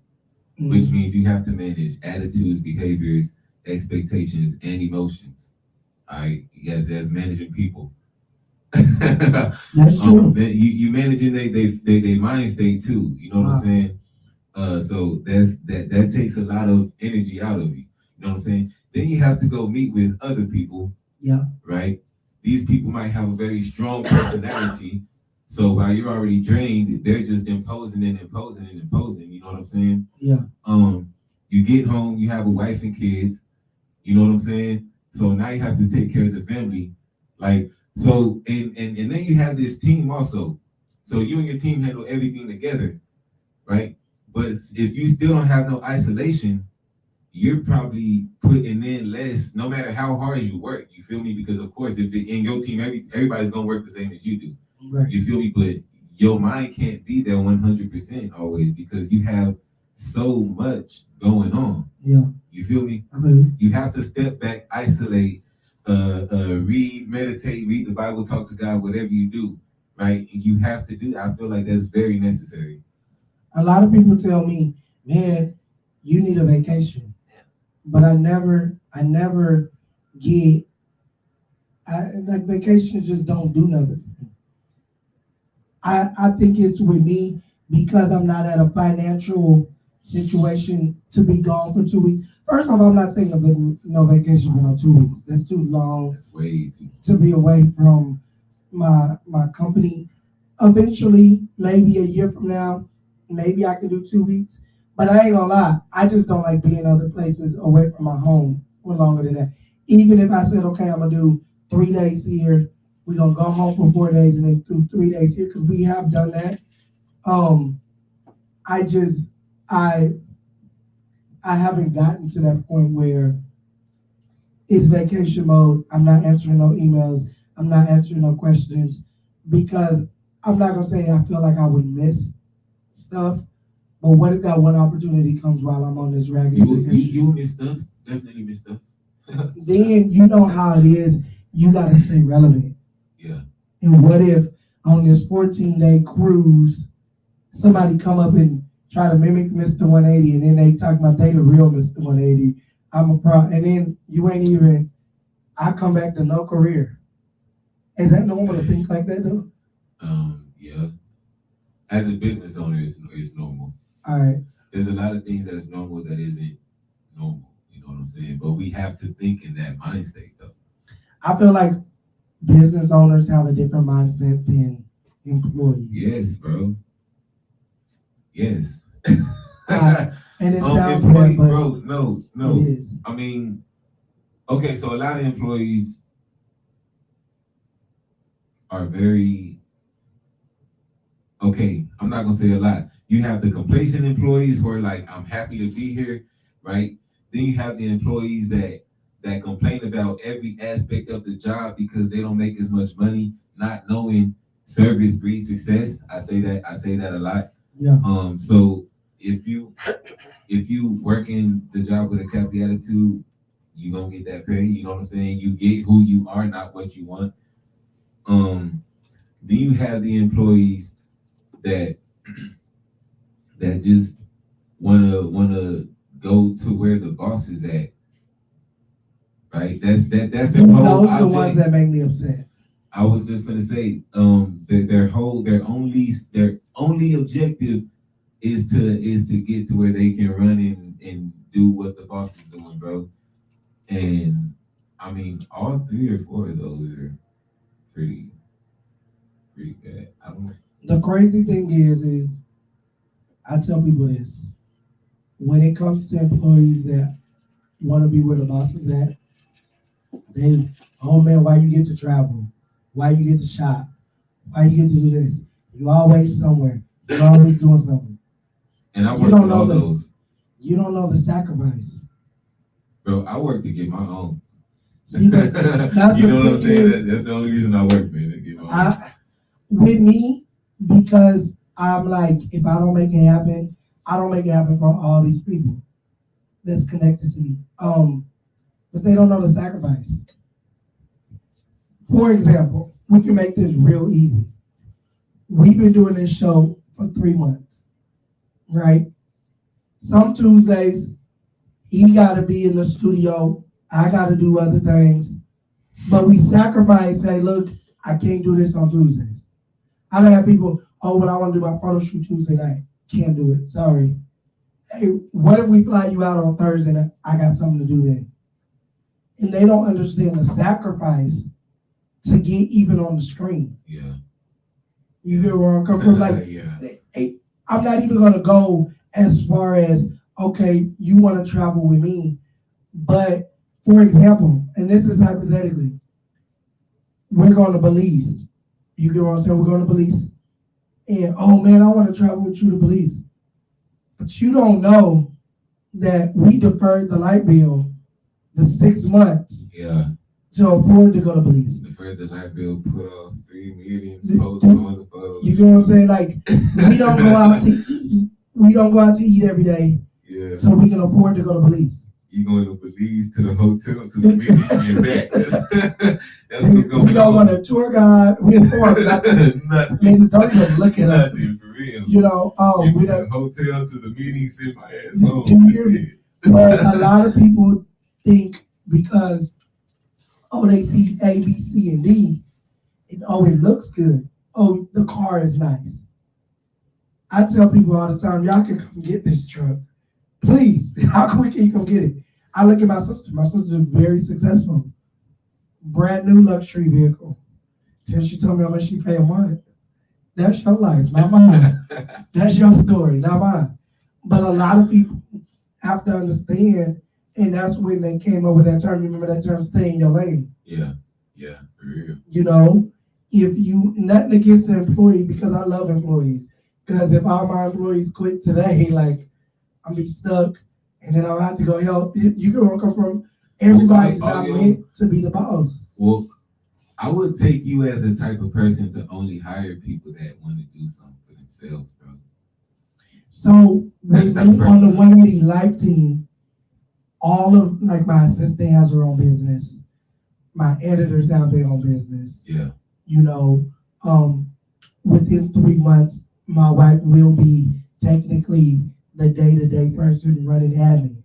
which means you have to manage attitudes, behaviors, expectations, and emotions. All right, that's managing people. That's true. You managing they mind state too. You know what I'm saying? So that takes a lot of energy out of you. You know what I'm saying? Then you have to go meet with other people. Yeah. Right. These people might have a very strong personality. So while you're already drained, they're just imposing. You know what I'm saying? Yeah. You get home, you have a wife and kids. You know what I'm saying? So now you have to take care of the family. Like, so, and then you have this team also. So you and your team handle everything together, right? But if you still don't have no isolation, you're probably putting in less, no matter how hard you work. You feel me? Because of course, if in your team, everybody's gonna work the same as you do. Right. You feel me? But your mind can't be there 100% always because you have so much going on. Yeah. You feel me? I feel you. You have to step back, isolate, read, meditate, read the Bible, talk to God, whatever you do, right? You have to do. I feel like that's very necessary. A lot of people tell me, man, you need a vacation. But I never I never get, like vacations just don't do nothing for me. I think it's with me because I'm not at a financial situation to be gone for 2 weeks. First off, I'm not taking no vacation for no 2 weeks. That's too long That's way too. to be away from my company. Eventually, maybe a year from now, maybe I can do 2 weeks. But I ain't gonna lie, I just don't like being other places away from my home for longer than that. Even if I said, okay, I'm gonna do 3 days here, we're gonna go home for 4 days and then do 3 days here, because we have done that. I just I haven't gotten to that point where it's vacation mode. I'm not answering no emails. I'm not answering no questions, because I'm not gonna say I feel like I would miss stuff. But what if that one opportunity comes while I'm on this ragged vacation? You miss stuff. Definitely miss stuff. Then you know how it is. You gotta stay relevant. Yeah. And what if on this 14-day cruise, somebody come up and try to mimic Mr. 180, and then they talk about they the real Mr. 180. I'm a pro, and then you ain't even. I come back to no career. Is that normal to think like that though? Yeah. As a business owner, it's normal. All right. There's a lot of things that's normal that isn't normal. You know what I'm saying? But we have to think in that mind state though. I feel like business owners have a different mindset than employees. Yes, bro. Yes. And it sounds employee, bad, but bro. No. it is. I mean, okay, so a lot of employees are very, okay, I'm not gonna say a lot. You have the complacent employees who are like, I'm happy to be here, right? Then you have the employees that complain about every aspect of the job because they don't make as much money, not knowing service breeds success. I say that a lot. Yeah. So if you working the job with a crappy attitude, you gonna get that pay. You know what I'm saying? You get who you are, not what you want. Then you have the employees that just wanna go to where the boss is at. Right? That's Those are the ones that make me upset. I was just gonna say, their only objective is to get to where they can run and do what the boss is doing, bro. And I mean, all 3 or 4 of those are pretty bad. I don't know. The crazy thing is I tell people this: when it comes to employees that want to be where the boss is at, oh man, why you get to travel? Why you get to shop? Why you get to do this? You always somewhere. You're always doing something. And I work with all those. You don't know the sacrifice. Bro, I work to get my own. See, but that's you the know what I'm thing saying? is, That's the only reason I work, man, to get my own. With me, because I'm like, if I don't make it happen, I don't make it happen for all these people that's connected to me. But they don't know the sacrifice. For example, we can make this real easy. We've been doing this show for 3 months, right? Some Tuesdays, he got to be in the studio. I got to do other things. But we sacrifice, hey, look, I can't do this on Tuesdays. I don't have people, oh, well, I want to do my photo shoot Tuesday night. Can't do it. Sorry. Hey, what if we fly you out on Thursday night? I got something to do then. And they don't understand the sacrifice to get even on the screen. Yeah. You get where I'm coming from? Like, hey, I'm not even going to go as far as, okay, you want to travel with me. But, for example, and this is hypothetically, we're going to Belize. You get what I'm saying? We're going to Belize. And, oh, man, I want to travel with you to Belize. But you don't know that we deferred the light bill the 6 months to afford to go to Belize. Deferred the light bill, put off 3 meetings, postponed the photos. You get what I'm saying? Like, we don't go out to eat. We don't go out to eat every day. Yeah. So we can afford to go to Belize. You going to Belize, to the hotel, to the meeting, and back. That's what's going on. We don't want a tour guide. We afford nothing. Nothing. Don't even look at us. Nothing, for real. You know, You we to don't. the hotel, to the meeting, send my ass home. Do you hear me? But a lot of people think because they see A, B, C, and D, and it looks good. Oh, the car is nice. I tell people all the time, y'all can come get this truck. Please, how quick can you come get it? I look at my sister. My sister's very successful. Brand new luxury vehicle. Till she told me how much she pay a month. That's your life, not mine. That's your story, not mine. But a lot of people have to understand, and that's when they came up with that term. You remember that term, stay in your lane. Yeah, for real. You know, if you, nothing against the employee, because I love employees. Because if all my employees quit today, like, I'll be stuck, and then I'll have to go help. You can all come from, everybody's not meant to be the boss. Well, I would take you as the type of person to only hire people that want to do something for themselves, bro. So with me on the 180 Life team, all of, like, my assistant has her own business. My editors have their own business. Yeah. You know, within 3 months, my wife will be technically the day-to-day person running admin.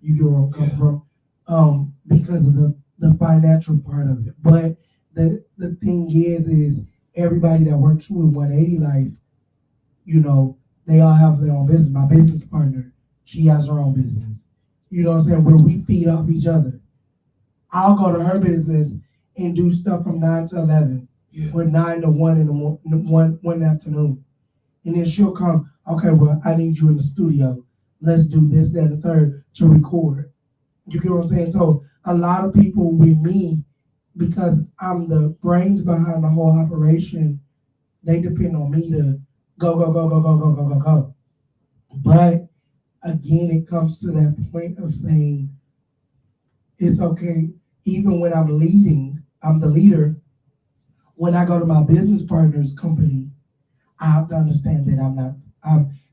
You get where I'm coming from? Because of the financial part of it. But the thing is everybody that works with 180 Life, you know, they all have their own business. My business partner, she has her own business. You know what I'm saying? Where we feed off each other. I'll go to her business and do stuff from 9 to 11, or 9 to 1 in the one afternoon. And then she'll come, okay, well, I need you in the studio. Let's do this, that, and the third to record. You get what I'm saying? So a lot of people with me, because I'm the brains behind the whole operation, they depend on me to go. But again, it comes to that point of saying, it's okay. Even when I'm leading, I'm the leader. When I go to my business partner's company, I have to understand that I'm not,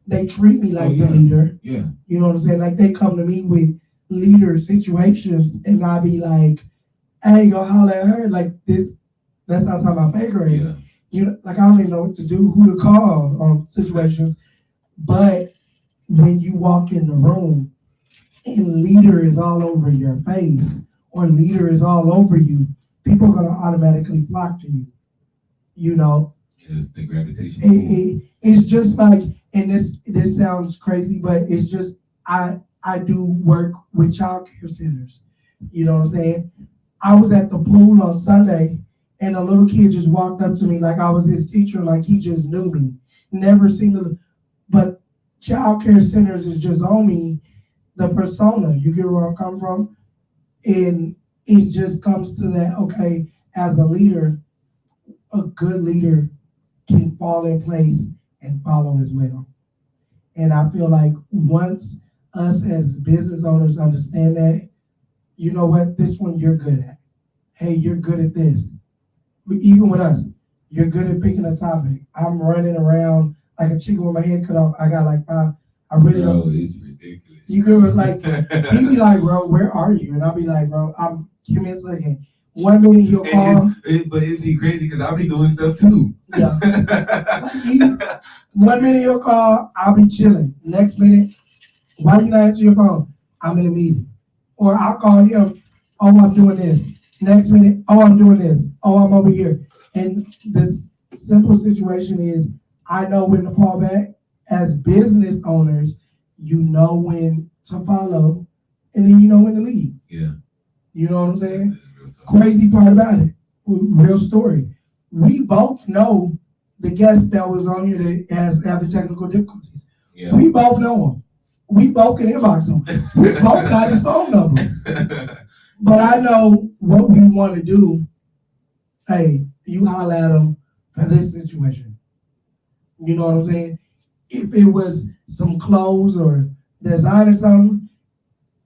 they treat me like the leader. Yeah. You know what I'm saying? Like, they come to me with leader situations, and I be like, hey, go holler at her. Like, that's outside my pay grade. Yeah. You know, like, I don't even know what to do, who to call on situations. But when you walk in the room and leader is all over your face, or leader is all over you, people are going to automatically flock to you. You know? It's the gravitation. It's just like, and this sounds crazy, but it's just, I do work with child care centers. You know what I'm saying? I was at the pool on Sunday, and a little kid just walked up to me like I was his teacher, like he just knew me. Never seen it, but child care centers is just on me, the persona. You get where I'm coming from? And it just comes to that, okay, as a leader, a good leader can fall in place and follow as well. And I feel like once us as business owners understand that, you know what, this one you're good at. Hey, you're good at this. Even with us, you're good at picking a topic. I'm running around like a chicken with my head cut off. I got like 5. I really don't. It's ridiculous. You could, like, he be like, bro, where are you? And I'll be like, bro, give me a second. 1 minute he'll call. But it'd be crazy because I'll be doing stuff too. Yeah. Like 1 minute he'll call, I'll be chilling. Next minute, why you not answering your phone? I'm in a meeting. Or I'll call him, oh, I'm doing this. Next minute, oh, I'm doing this. Oh, I'm over here. And this simple situation is, I know when to fall back. As business owners, you know when to follow, and then you know when to leave. Yeah. You know what I'm saying? Crazy part about it, real story. We both know the guest that was on here that has having technical difficulties. Yeah. We both know him. We both can inbox him. We both got his phone number. But I know what we want to do. Hey, you holler at him for this situation. You know what I'm saying? If it was some clothes or design or something,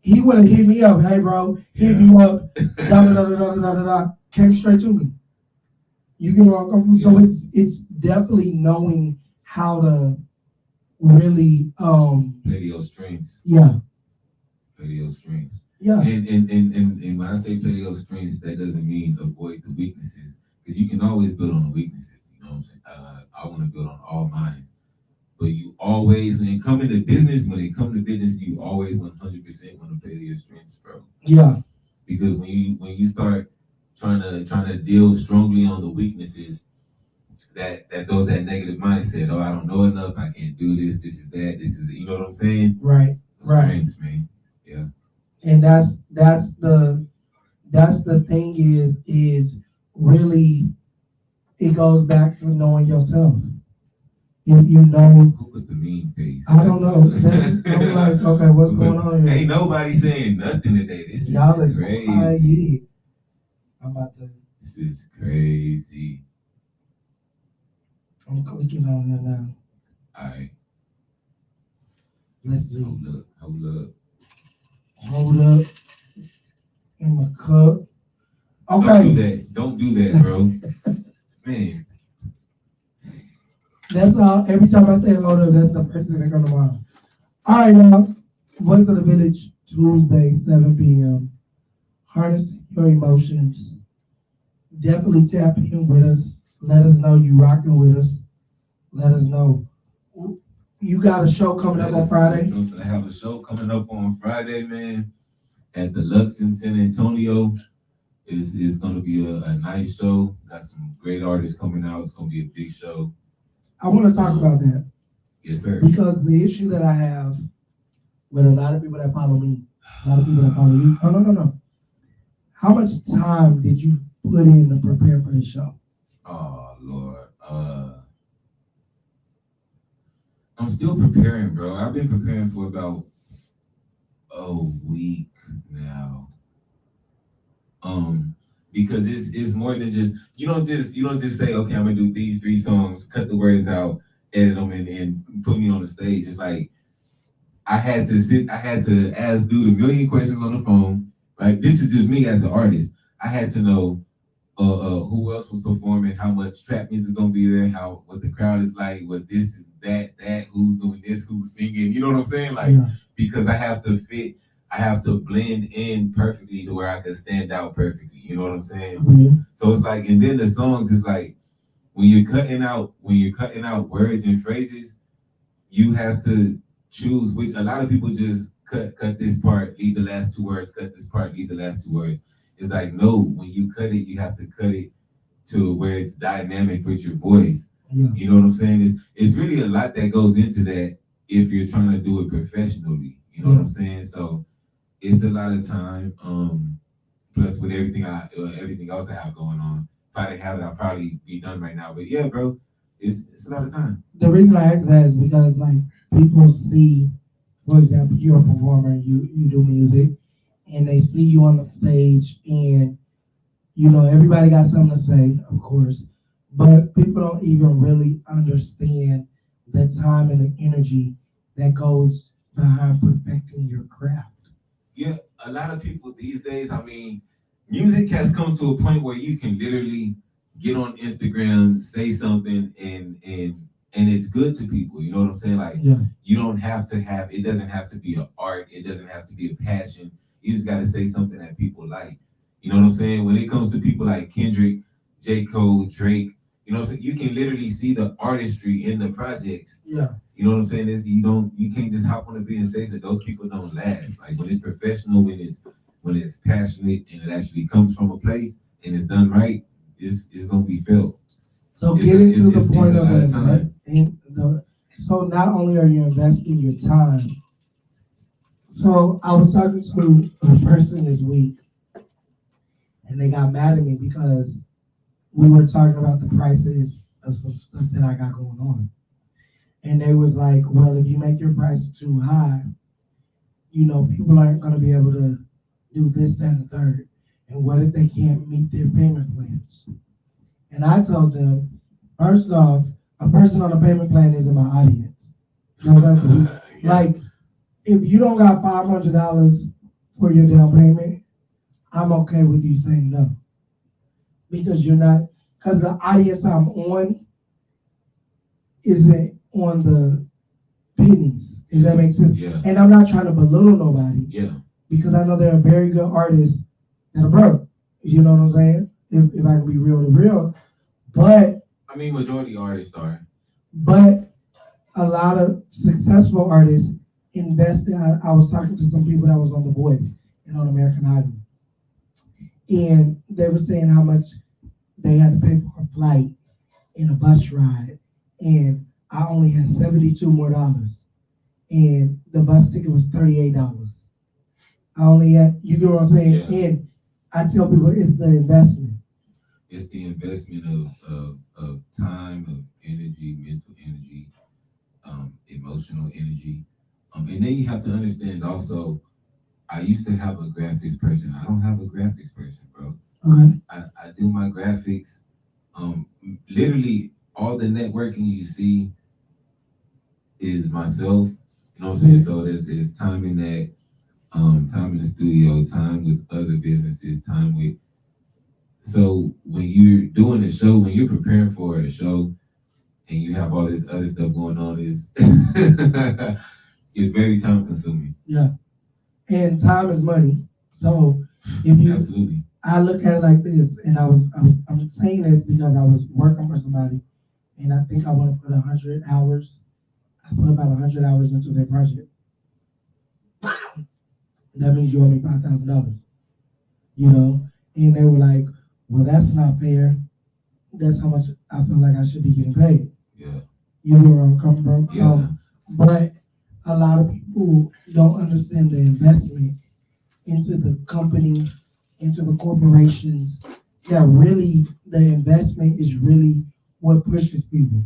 he would have hit me up. Hey, bro, hit me up. Came straight to me. You get where I'm coming from? So it's definitely knowing how to really play your strengths. Yeah. Play your strengths. Yeah. And when I say play your strengths, that doesn't mean avoid the weaknesses, because you can always build on the weaknesses. You know what I'm saying? I want to build on all mine. But you always, when it comes to business, you always 100% want to play to your strengths, bro. Yeah. Because when you start trying to deal strongly on the weaknesses, that goes that negative mindset. Oh, I don't know enough. I can't do this. This is that. This is, you know what I'm saying? Right. Those Right. things, man. Yeah. And that's the thing is really it goes back to knowing yourself. If you know, Who put the mean face? I don't know. I'm like, okay, what's going on here? Ain't nobody saying nothing today. This Y'all is is crazy. quiet. I'm about to. This is crazy. I'm clicking on there now. All right. Let's see. Hold up. Hold up. In my cup. Okay. Don't do that, bro. Man. That's all. Every time I say hold up, that's the first thing that comes to mind. All right, now. Voice of the Village, Tuesday, 7 p.m. Harness your emotions. Definitely tap in with us. Let us know you rocking with us. Let us know. You got a show coming up on Friday? I have a show coming up on Friday, man, at the Lux in San Antonio. It's going to be a nice show. Got some great artists coming out. It's going to be a big show. I want to talk about that. Yes, sir. Because the issue that I have with a lot of people that follow me, a lot of people that follow you, no. How much time did you put in to prepare for the show? Oh, Lord. I'm still preparing, bro. I've been preparing for about a week now. Because it's more than just you don't just say, okay, I'm gonna do these 3 songs, cut the words out, edit them, and put me on the stage. It's like I had to ask dude a million questions on the phone. Right? This is just me as an artist. I had to know who else was performing, how much trap music is gonna be there, what the crowd is like, what this is that, who's doing this, who's singing. You know what I'm saying? Like, because I have to blend in perfectly to where I can stand out perfectly. You know what I'm saying? Mm-hmm. So it's like, and then the songs is like when you're cutting out words and phrases, you have to choose which. A lot of people just cut this part, leave the last 2 words, cut this part, leave the last 2 words. It's like, no, when you cut it, you have to cut it to where it's dynamic with your voice. Yeah. You know what I'm saying? It's really a lot that goes into that if you're trying to do it professionally. You know what I'm saying? So it's a lot of time. Plus with everything else I have going on. If I didn't have it, I'd probably be done right now. But yeah, bro, it's a lot of time. The reason I ask that is because like people see, for example, you're a performer, you do music, and they see you on the stage, and you know everybody got something to say, of course, but people don't even really understand the time and the energy that goes behind perfecting your craft. Yeah, a lot of people these days, I mean, music has come to a point where you can literally get on Instagram, say something, and it's good to people. You know what I'm saying? Like, you don't have to it doesn't have to be an art. It doesn't have to be a passion. You just got to say something that people like. You know what I'm saying? When it comes to people like Kendrick, J. Cole, Drake, you know what I'm saying? You can literally see the artistry in the projects. Yeah. You know what I'm saying? You can't just hop on the beat and say that those people don't last. Like when it's professional, when it's passionate and it actually comes from a place and it's done right, it's gonna be felt. So getting to the point of it, so not only are you investing your time. So I was talking to a person this week, and they got mad at me because we were talking about the prices of some stuff that I got going on. And they was like, well, if you make your price too high, you know, people aren't going to be able to do this, that, and the third. And what if they can't meet their payment plans? And I told them, first off, a person on a payment plan isn't my audience. You know what I'm saying? Like, if you don't got $500 for your down payment, I'm okay with you saying no. Because you're not, because the audience I'm on isn't on the pennies, if that makes sense. Yeah. And I'm not trying to belittle nobody. Yeah. Because I know there are very good artists that are broke. You know what I'm saying? If I can be real to real. But I mean, majority artists are. But a lot of successful artists invested. I was talking to some people that was on The Voice and on American Idol. and they were saying how much they had to pay for a flight and a bus ride, and I only had $72 more, and the bus ticket was $38. I only had, you get what I'm saying? Yeah. And I tell people it's the investment. It's the investment of time, of energy, mental energy, emotional energy. And then you have to understand also, I used to have a graphics person. I don't have a graphics person, bro. Okay. I do my graphics. Literally all the networking you see is myself. You know what I'm saying? So there's time in that, time in the studio, time with other businesses, time with. So when you're doing a show, when you're preparing for a show, and you have all this other stuff going on, is it's very time consuming. Yeah. And time is money. So if you, Absolutely. I look at it like this, and I'm saying this because I was working for somebody, and I think I want to put 100 hours. I put about 100 hours into their project. That means you owe me $5,000. You know, and they were like, "Well, that's not fair. That's how much I feel like I should be getting paid." Yeah. You know where I'm coming from? Yeah. But a lot of people don't understand the investment into the company, into the corporations. That really, the investment is really what pushes people.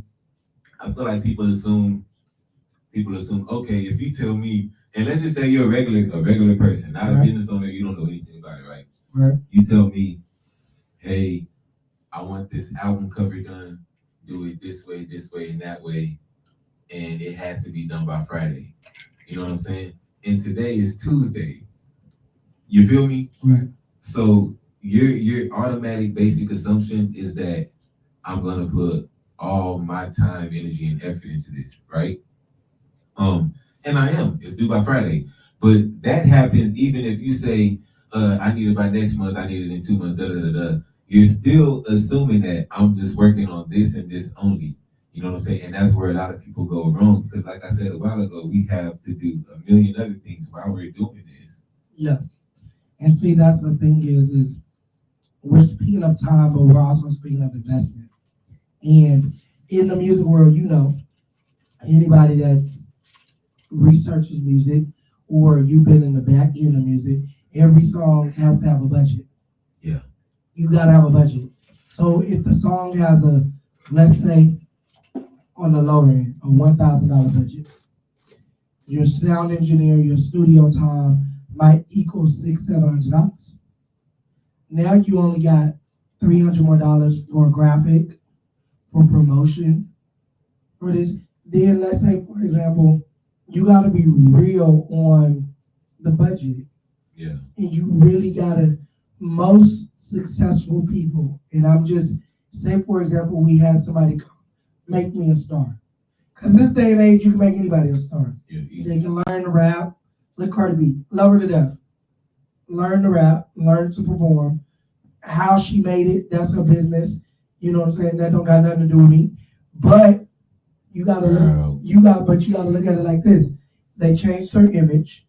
I feel like people assume, okay, if you tell me, and let's just say you're a regular person, not a Right. business owner, you don't know anything about it, right? Right. You tell me, hey, I want this album cover done, do it this way, and that way, and it has to be done by Friday. You know what I'm saying? And today is Tuesday. You feel me? Right. So your automatic basic assumption is that I'm gonna put all my time, energy, and effort into this, right? And I am. It's due by Friday. But that happens even if you say, I need it by next month, I need it in 2 months, da da da da. You're still assuming that I'm just working on this and this only. You know what I'm saying? And that's where a lot of people go wrong. Because like I said a while ago, we have to do a million other things while we're doing this. Yeah. And see, that's the thing is we're speaking of time, but we're also speaking of investment. And in the music world, you know, anybody that researches music or you've been in the back end of music, every song has to have a budget. Yeah. You gotta have a budget. So if the song has a, let's say, on the lower end, a $1,000 budget, your sound engineer, your studio time might equal $600-700. Now you only got $300 more for graphic, for promotion, for this. Then let's say, for example, you got to be real on the budget, Yeah. and you really got to. Most successful people, and I'm just say, for example, we had somebody come, make me a star, because this day and age you can make anybody a star. Yeah. They can learn to rap, like Cardi B, love her to death. Learn to rap, learn to perform. How she made it, that's her business. You know what I'm saying? That don't got nothing to do with me. But you gotta look, you gotta look at it like this. They changed her image.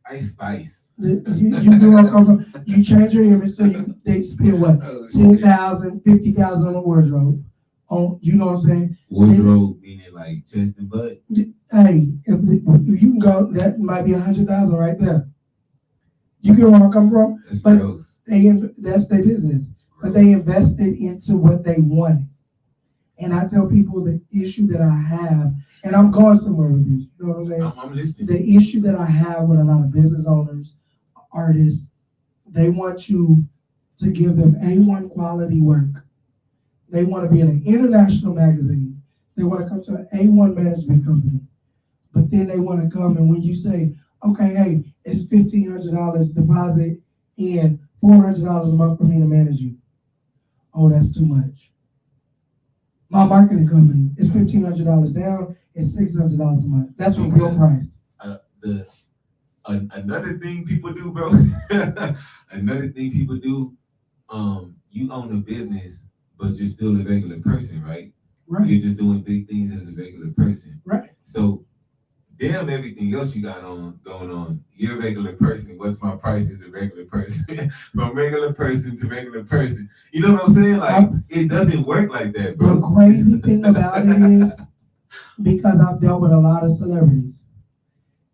Ice Spice. You do what I'm from. You change your image so they spend what, 10,000, 50,000 on a wardrobe. On, you know what I'm saying? Wardrobe meaning like chest and butt. Hey, if you can go, that might be 100,000 right there. You get where I'm coming from? That's But gross. that's their business. But they invested into what they wanted. And I tell people the issue that I have, and I'm going somewhere with this, you know what I'm saying? I'm listening. The issue that I have with a lot of business owners, artists, they want you to give them A1 quality work. They want to be in an international magazine. They want to come to an A1 management company. But then they want to come, and when you say, okay, hey, it's $1,500 deposit and $400 a month for me to manage you. Oh, that's too much. My marketing company is $1,500 down, it's $600 a month. That's what real price. Another thing people do, bro. Another thing people do. You own a business, but you're still a regular person, right? Right. You're just doing big things as a regular person. Right. So damn everything else you got going on. You're a regular person. What's my price as a regular person? From regular person to regular person. You know what I'm saying? Like, it doesn't work like that, bro. The crazy thing about it is, because I've dealt with a lot of celebrities,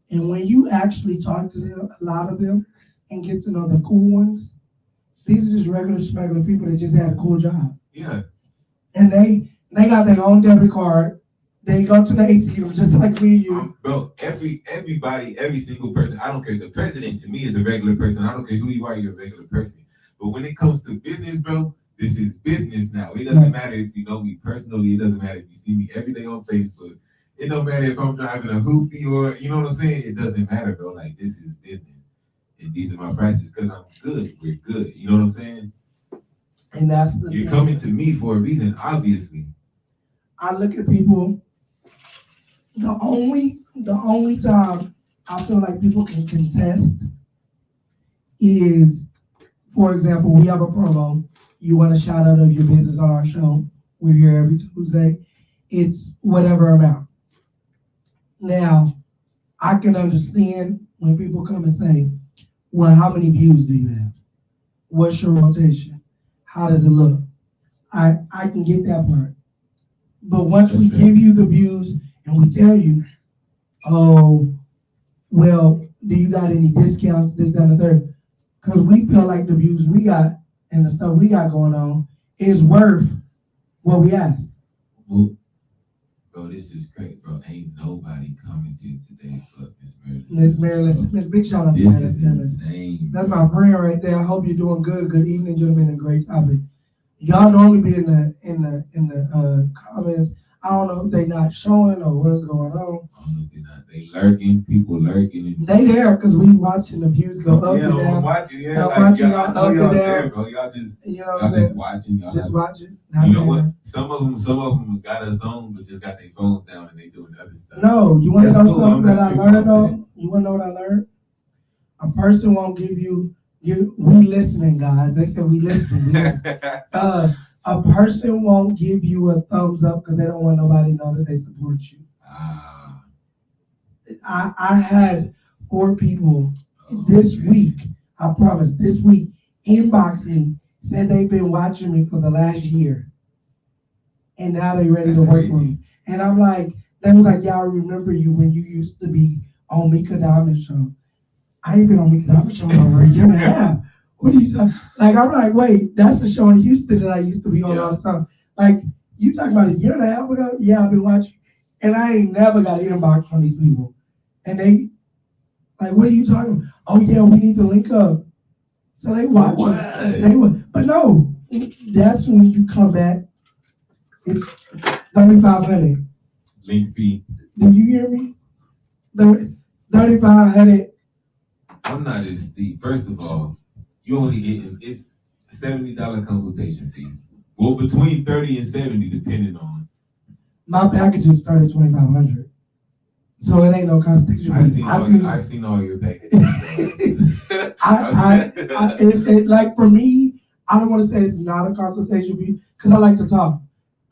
and when you actually talk to them, a lot of them, and get to know the cool ones, these are just regular smuggler people that just had a cool job. Yeah. And they got their own debit card. They go to the ATM just like me and you. Bro, everybody, every single person, I don't care. The president to me is a regular person. I don't care who you are, you're a regular person. But when it comes to business, bro, this is business now. It doesn't matter if you know me personally. It doesn't matter if you see me every day on Facebook. It don't matter if I'm driving a hoopty or, you know what I'm saying? It doesn't matter, bro. Like, this is business. And these are my prices because I'm good. We're good. You know what I'm saying? And that's the You're thing. coming to me for a reason, obviously. I look at people. The only time I feel like people can contest is, for example, we have a promo. You want a shout out of your business on our show. We're here every Tuesday. It's whatever amount. Now, I can understand when people come and say, well, how many views do you have? What's your rotation? How does it look? I can get that part. But once we give you the views and we tell you, oh, well, do you got any discounts, this, that, and the third? Because we feel like the views we got and the stuff we got going on is worth what we asked. Well, bro, this is great, bro. Ain't nobody commented today but Miss Marilyn. Miss Marilyn, Miss Big shout out to This Marilyn is Simmons. insane. That's my friend right there. I hope you're doing good. Good evening, gentlemen, and great topic. Y'all normally be in the comments. I don't know if they not showing or what's going on. I don't know if they're not. They lurking, people lurking. They there because we watching the views go up and I'm down. watching. Yeah, I'm like, watching y'all, y'all know up and y'all down. there, bro. Y'all just, You know what y'all I'm just saying? watching. Y'all Just not, watching. you know what? Some of them got us on, but just got their phones down and they doing other stuff. No, you want to That's know cool. something that I learned about though? You want to know what I learned? A person won't give you. We listening, guys. They said we listening. We listening. A person won't give you a thumbs up because they don't want nobody to know that they support you. I had 4 people this week, I promise, this week, inbox me, said they've been watching me for the last year. And now they're ready to work with me. And I'm like, they was like, yeah, I remember you when you used to be on Mika Diamond Show. I ain't been on Mika Diamond Show in over a year and a half. What are you talking? Like, I'm like, wait, that's a show in Houston that I used to be on all the time. Like, you talking about a year and a half ago? Yeah, I've been watching. And I ain't never got an inbox from these people. And they, like, what are you talking about? Oh, yeah, we need to link up. So they watch it. But no, that's when you come back. It's 3,500. Link fee. Did you hear me? 3,500. I'm not as steep. First of all, you only getting it's $70 consultation fees. Well, between 30 and 70, depending on. My packages start at 2,500. So it ain't no consultation fees. I've seen all your packages. Like for me, I don't want to say it's not a consultation fee because I like to talk.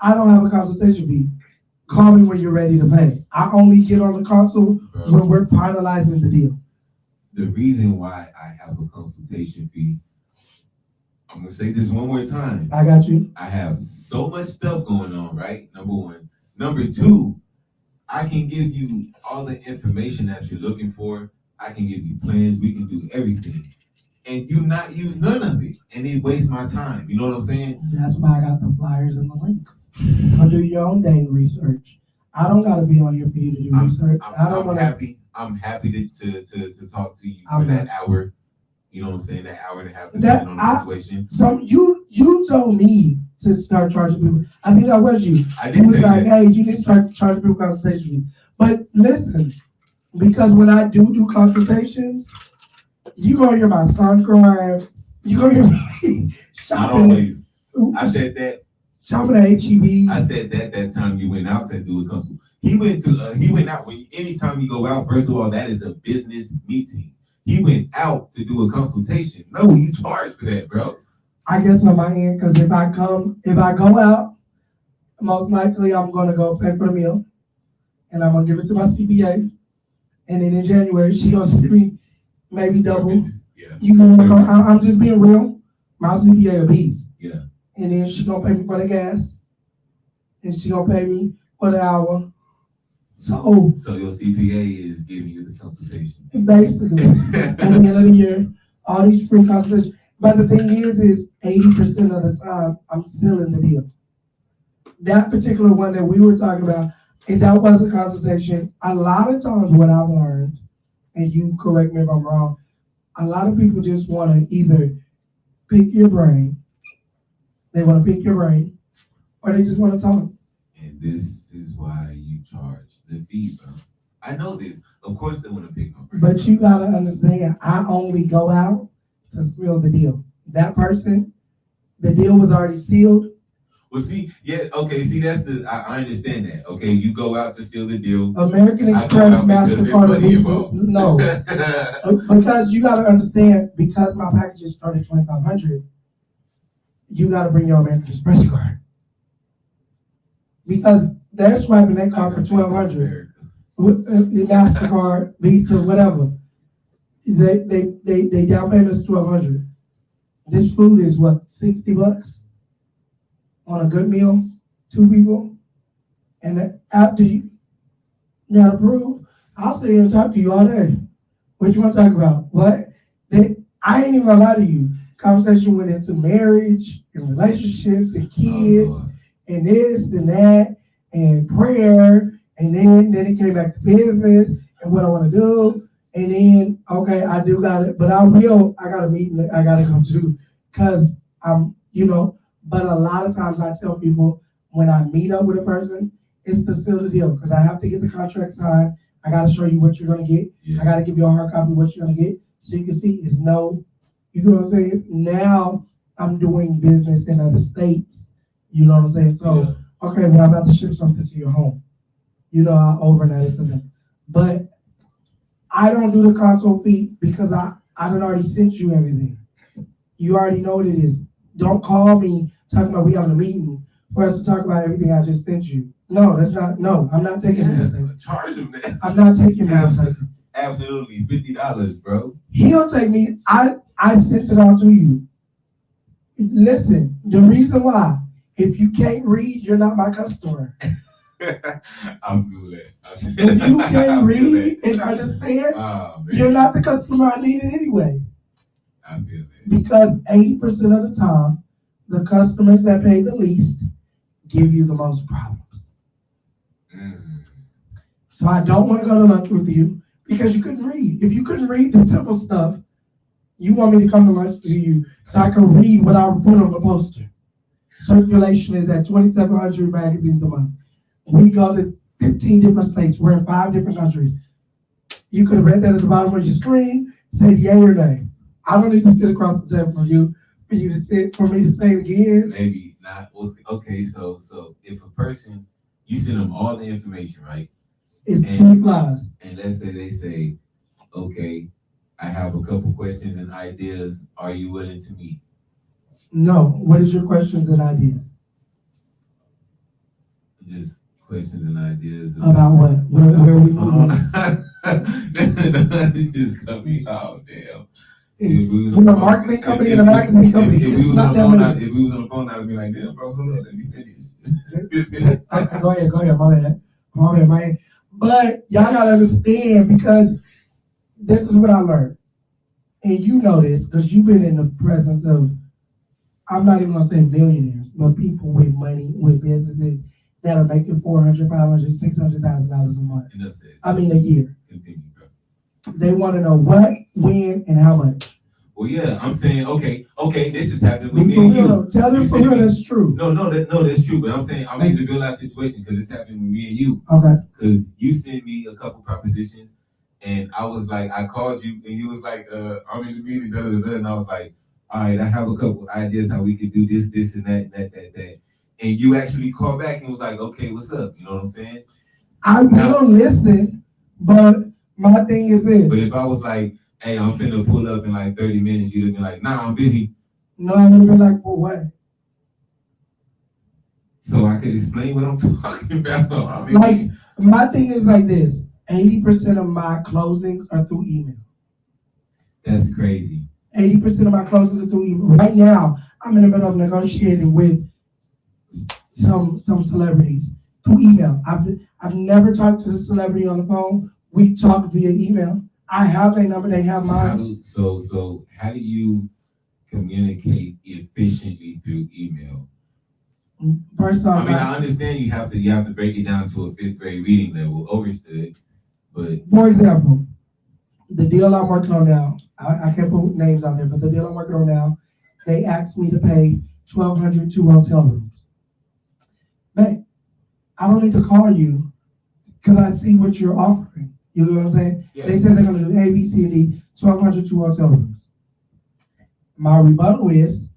I don't have a consultation fee. Call me when you're ready to pay. I only get on the consult when we're finalizing the deal. The reason why I have a consultation fee, I'm going to say this one more time. I got you. I have so much stuff going on, right? Number one. Number two, I can give you all the information that you're looking for. I can give you plans. We can do everything. And you not use none of it. And it wastes my time. You know what I'm saying? That's why I got the flyers and the links. Go do your own dang research. I don't got to be on here for you to do research. I'm happy to talk to you for that hour. You know what I'm saying? That hour and a half that on the situation. So you told me to start charging people. I think that was you. I did. You was like, hey, you need to start charging people consultation fees. But listen, because when I do consultations, you gonna hear my son crying. You gonna hear me shopping. I said that. Shopping at HEB. I said that time you went out to do a consult. He went out. Anytime you go out, first of all, that is a business meeting. He went out to do a consultation. No, you charge for that, bro. I guess on my end, because if I go out, most likely I'm gonna go pay for the meal, and I'm gonna give it to my CPA, And then in January, she gonna send me maybe double. Yeah. You can work on, I'm just being real. My CPA a beast. Yeah. And then she gonna pay me for the gas. And she gonna pay me for the hour. So your CPA is giving you the consultation. basically, at the end of the year, all these free consultations. But the thing is 80% of the time, I'm sealing the deal. That particular one that we were talking about, if that was a consultation, a lot of times what I've learned, and you correct me if I'm wrong, a lot of people just want to either pick your brain, or they just want to talk. And this is why you charge the fee, bro. I know this. Of course they want to pick my brain. But you gotta understand, I only go out to seal the deal. That person, the deal was already sealed. Well, see, yeah, okay, see, that's I understand that. Okay, you go out to seal the deal. American Express, MasterCard, Visa. No, because you gotta understand, because my packages start at $2,500, you gotta bring your American Express card. Because they're swiping that card for $1,200. With MasterCard, Visa, whatever. They down payment is $1,200. This food is what, $60 on a good meal, 2 people, and after you got approved, I'll sit here and talk to you all day. What you want to talk about? What? I ain't even gonna lie to you. Conversation went into marriage and relationships and kids and this and that and prayer, and then it came back to business and what I want to do. And then, okay, I do got it, but I got a meeting I got to go to, because but a lot of times I tell people when I meet up with a person, it's to seal the deal, because I have to get the contract signed. I got to show you what you're going to get. Yeah. I got to give you a hard copy of what you're going to get, so you can see it's no, you know what I'm saying? Now I'm doing business in other states, you know what I'm saying? So, okay, when I'm about to ship something to your home, I overnight it to them. But I don't do the console fee because I done already sent you everything. You already know what it is. Don't call me talking about we having a meeting for us to talk about everything I just sent you. No, that's not. No, I'm not taking that. Charge him that. I'm not taking that. Absolutely, $50, bro. He'll take me. I sent it all to you. Listen, the reason why, if you can't read, you're not my customer. I feel that. If you can't read and understand, you're not the customer I needed anyway. I feel that. Because 80% of the time, the customers that pay the least give you the most problems. So I don't want to go to lunch with you because you couldn't read. If you couldn't read the simple stuff, you want me to come to lunch to you so I can read what I put on the poster. Circulation is at 2,700 magazines a month. We go to 15 different states. We're in 5 different countries. You could have read that at the bottom of your screen, said yay or nay. I don't need to sit across the table for me to say it again. Maybe not. Okay, so if a person, you send them all the information, right? It's 3 lies. And let's say they say, okay, I have a couple questions and ideas. Are you willing to meet? No. What is your questions and ideas? Just questions and ideas about what? Where are we moving? You just cut me off, damn. We're a marketing company and a magazine company. If we was on the phone, I'd be like, damn, bro, hold on, let me finish. Go ahead, my man. But y'all gotta understand, because this is what I learned. And you know this, because you've been in the presence of, I'm not even gonna say millionaires, but people with money, with businesses that are making $400,000, $500,000, $600,000 a month. A year. Continue, bro. They want to know what, when, and how much. Well, yeah, I'm saying, okay, this is happening with me and you. Tell them for real that's true. No, that's true. But I'm saying, I'm using a real life situation because it's happening with me and you. Okay. Because you sent me a couple propositions, and I was like, I called you, and you was like, I'm in the meeting, and I was like, all right, I have a couple ideas how we could do this, and that. And you actually called back and was like, okay, what's up? You know what I'm saying? I will listen, but my thing is this. But if I was like, hey, I'm finna pull up in like 30 minutes, you'd have been like, nah, I'm busy. No, I would have been like, for what? So I could explain what I'm talking about. Like, my thing is like this. 80% of my closings are through email. That's crazy. 80% of my closings are through email. Right now, I'm in the middle of negotiating with some celebrities through email. I've never talked to the celebrity on the phone. We talk via email. I have their number, they have mine. So how do you communicate efficiently through email? First off, I understand you have to break it down to a 5th grade reading level, overstood. But for example, the deal I'm working on now, I can't put names out there, but the deal I'm working on now, they asked me to pay $1,200 2 hotel rooms. Man, I don't need to call you because I see what you're offering. You know what I'm saying? Yeah. They said they're going to do A, B, C, and D, $1,200 2 hotel rooms. My rebuttal is,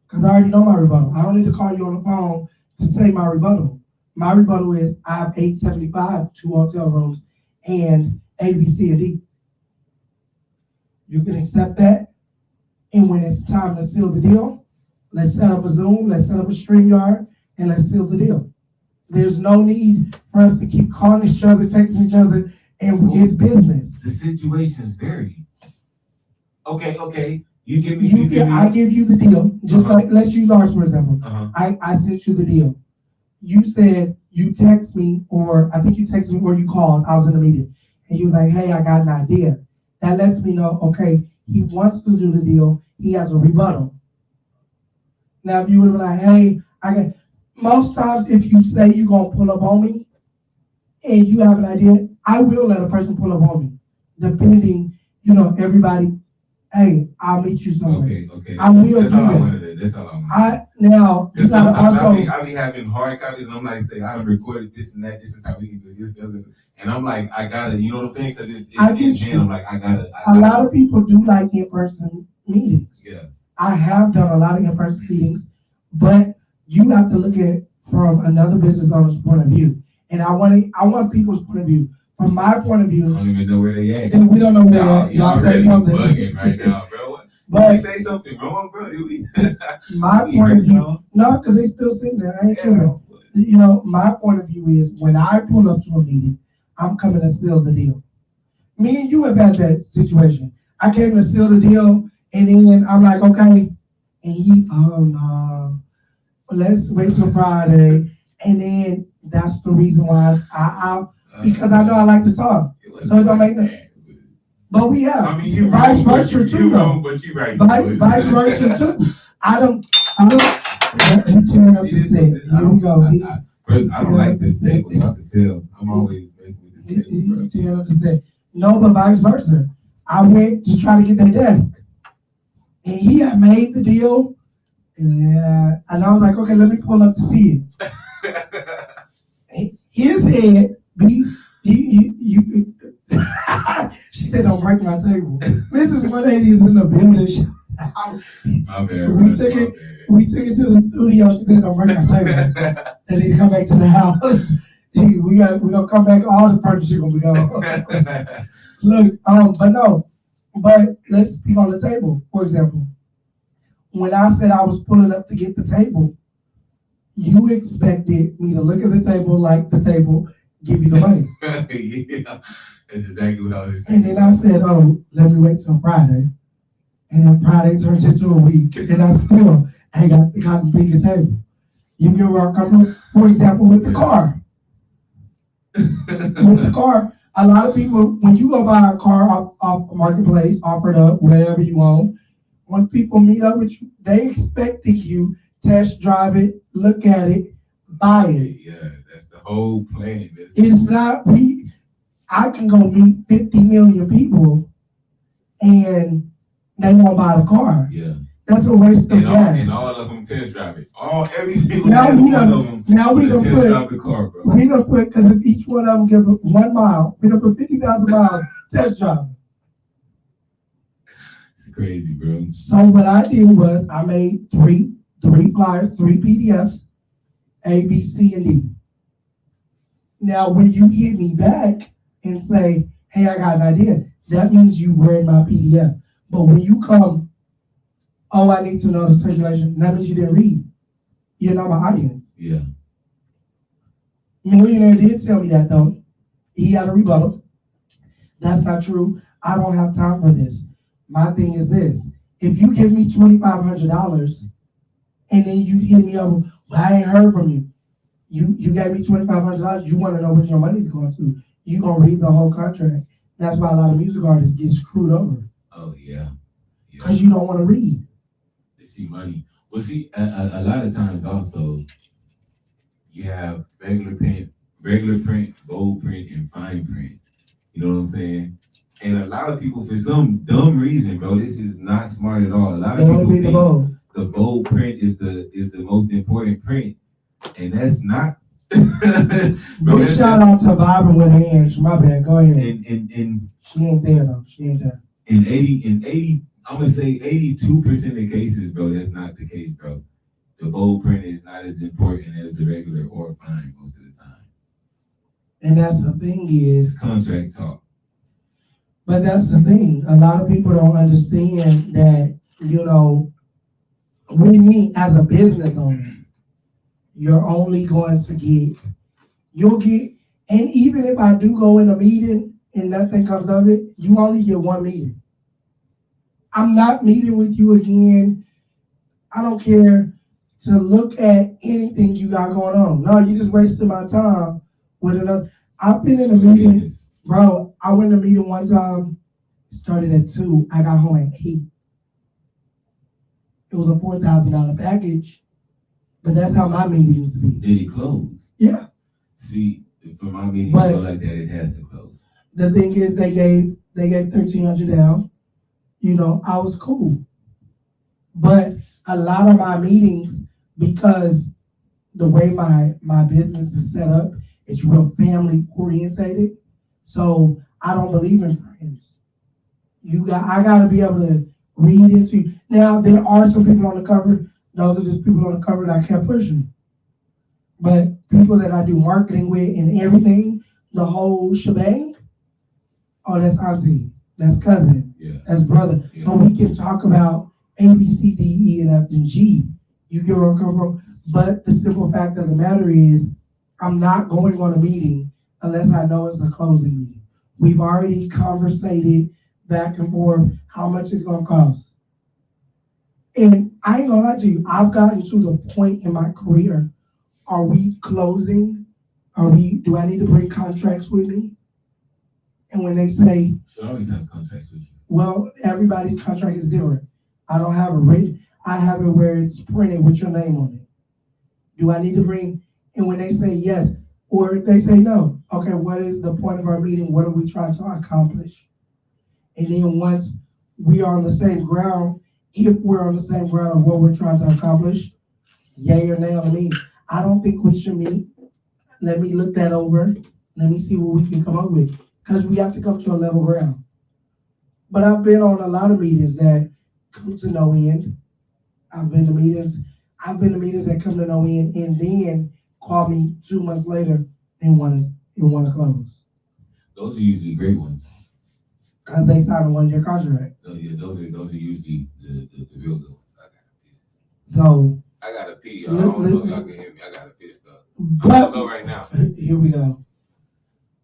because I already know my rebuttal. I don't need to call you on the phone to say my rebuttal. My rebuttal is I have $875 2 hotel rooms and A, B, C, and D. You can accept that. And when it's time to seal the deal, let's set up a Zoom, let's set up a StreamYard, and let's seal the deal. There's no need for us to keep calling each other, texting each other, and it's business. The situations vary. Okay. I give you the deal. Just like, let's use ours for example. I sent you the deal. You said you text me, or I think you texted me, or you called. I was in a meeting, and you was like, "Hey, I got an idea." That lets me know, okay, he wants to do the deal. He has a rebuttal. Now, if you would have been like, "Hey, most times if you say you're gonna pull up on me, and you have an idea, I will let a person pull up on me, depending, everybody. Hey, I'll meet you somewhere. Okay. I will do That's all I that. wanted. That's all I wanted. Now, you gotta also. I be having hard copies, and I'm like, say, I recorded this and that. This is how we can do this, and I'm like, I gotta, you know what I'm saying? Because I get you. I'm like, I gotta. A lot of people do like in-person meetings. Yeah. I have done a lot of in-person meetings, but you have to look at from another business owner's point of view, and I want people's point of view. From my point of view, I don't even know where they at. And we don't know where they at. Y'all say really something. Bugging right now, bro. But we say something wrong, bro. My point of view, no, because they still sitting there. I ain't tripping. My point of view is when I pull up to a meeting, I'm coming to seal the deal. Me and you have had that situation. I came to seal the deal, and then I'm like, okay, and oh no, let's wait till Friday, and then that's the reason why because I know I like to talk, so it don't make no. But we have vice versa too, though. But you right. Vice versa too. I don't. He's tearing up the set. Here we go. I don't like this table. I can tell. I'm always messing with this table. He's tearing up the set. No, but vice versa. I went to try to get that desk, and he had made the deal, and I was like, okay, let me pull up to see it. His head, she said, "Don't break my table." Mrs. 180 is in the building. My bad. We took it to the studio. She said, "Don't break my table." They need to come back to the house. We gonna come back. All the furniture gonna be gone. Look, but let's speak on the table. For example, when I said I was pulling up to get the table, you expected me to look at the table, like the table, give you the money. Yeah, that's exactly what I was saying. And then I said, "Oh, let me wait till Friday." And then Friday turns into a week, and I still ain't got the bigger table. You get where I'm coming from? For example, with the car. With the car, a lot of people, when you go buy a car off a marketplace, offered up, whatever you want, when people meet up with you, they expecting you test drive it, look at it, buy it. Yeah, that's the whole plan. It's not, I can go meet 50 million people and they won't buy the car. Yeah. That's a waste of gas. And all of them test drive it. Every single one of them. Now we don't test drive the car, bro. We don't put, because if each one of them give 1 mile, we don't put 50,000 miles test drive. It's crazy, bro. So what I did was I made three flyers, 3 PDFs, A, B, C, and D. Now, when you hit me back and say, "Hey, I got an idea," that means you've read my PDF. But when you come, "Oh, I need to know the circulation," that means you didn't read. You're not my audience. Yeah. Millionaire did tell me that, though. he had a rebuttal. That's not true. I don't have time for this. My thing is this. If you give me $2,500 and then you hit me up, well, I ain't heard from you. You gave me $2,500. You want to know where your money's going to. You going to read the whole contract. That's why a lot of music artists get screwed over. Oh, yeah. Because you don't want to read. They see money. Well, see, a lot of times also, you have regular print, bold print, and fine print. You know what I'm saying? And a lot of people, for some dumb reason, bro, this is not smart at all. A lot of people think the bold print is the most important print, and that's not. Big shout out to Bob with Hands. My bad. Go ahead. And she ain't there though. She ain't there. In 80, I'm gonna say 82% of cases, bro, that's not the case, bro. The bold print is not as important as the regular or fine most of the time. And that's the thing is contract talk. But that's the thing. A lot of people don't understand that, you know, with me as a business owner, you're only going to and even if I do go in a meeting and nothing comes of it, you only get one meeting. I'm not meeting with you again. I don't care to look at anything you got going on. No, you just wasted my time with another. I've been in a meeting, bro. I went in a meeting one time, started at 2. I got home at 8. It was a $4,000 package, but that's how my meetings be. Did it close? Yeah. See, for my meetings go like that, it has to close. The thing is, they gave $1,300 down. You know, I was cool, but a lot of my meetings, because the way my business is set up, it's real family orientated. So I don't believe in friends. I gotta be able to read into. Now there are some people on the cover. Those are just people on the cover that I kept pushing. But people that I do marketing with and everything, the whole shebang. Oh, that's auntie. That's cousin. Yeah. That's brother. Yeah. So we can talk about A, B, C, D, E, and F, and G. You get where I'm coming from. But the simple fact of the matter is, I'm not going on a meeting unless I know it's the closing meeting. We've already conversated back and forth how much it's going to cost. And I ain't going to lie to you, I've gotten to the point in my career, are we closing? Do I need to bring contracts with me? And when they say, should always have contracts with you. Well, everybody's contract is different. I don't have it written. I have it where it's printed with your name on it. Do I need to bring? And when they say yes, or if they say no, okay, what is the point of our meeting? What are we trying to accomplish? And then once we are on the same ground, if we're on the same ground of what we're trying to accomplish, yay or nay on the meeting. I don't think we should meet. Let me look that over. Let me see what we can come up with. Because we have to come to a level ground. But I've been on a lot of meetings that come to no end. I've been to meetings that come to no end and then call me 2 months later and want to close. Those are usually great ones. Because they signed a 1-year contract. Oh yeah, those are usually the real good ones. I gotta piss. So I gotta pee. I don't know if y'all can hear me. I gotta piss though. I'm but gonna go right now. Here we go.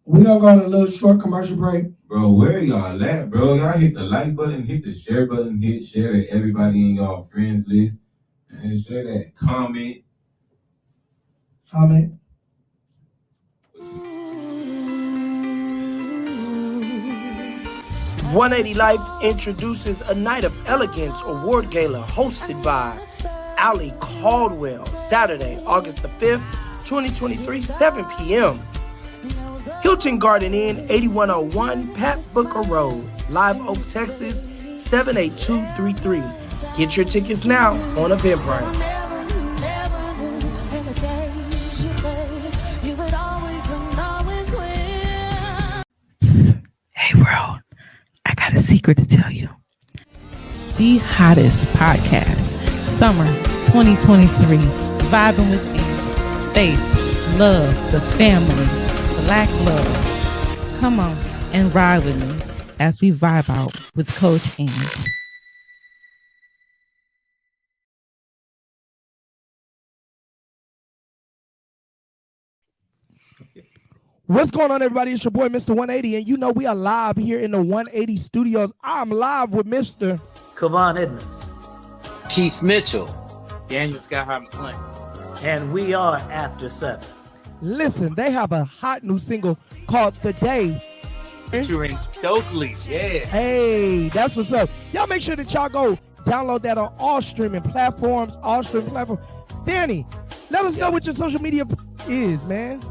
We're gonna go on a little short commercial break. Bro, where y'all at, bro? Y'all hit the like button, hit the share button, share to everybody in y'all friends list, and share that comment. 180 Life introduces a Night of Elegance award gala hosted by Ali Caldwell, Saturday, August the 5th, 2023, 7 p.m. Hilton Garden Inn, 8101 Pat Booker Road, Live Oak, Texas, 78233. Get your tickets now on Eventbrite. Hey world, I got a secret to tell you. The hottest podcast, summer 2023, vibing with faith, love, the family, black love. Come on and ride with me as we vibe out with Coach Ange. What's going on, everybody? It's your boy, Mr. 180, and you know we are live here in the 180 studios. I'm live with Mr. Kevon Edmonds. Keith Mitchell. Daniel Skyhart McClain. And we are After 7. Listen, they have a hot new single called The Day. Featuring Stokely. Yeah. Hey, that's what's up. Y'all make sure that y'all go download that on all streaming platforms. Danny, let us know what your social media is, man.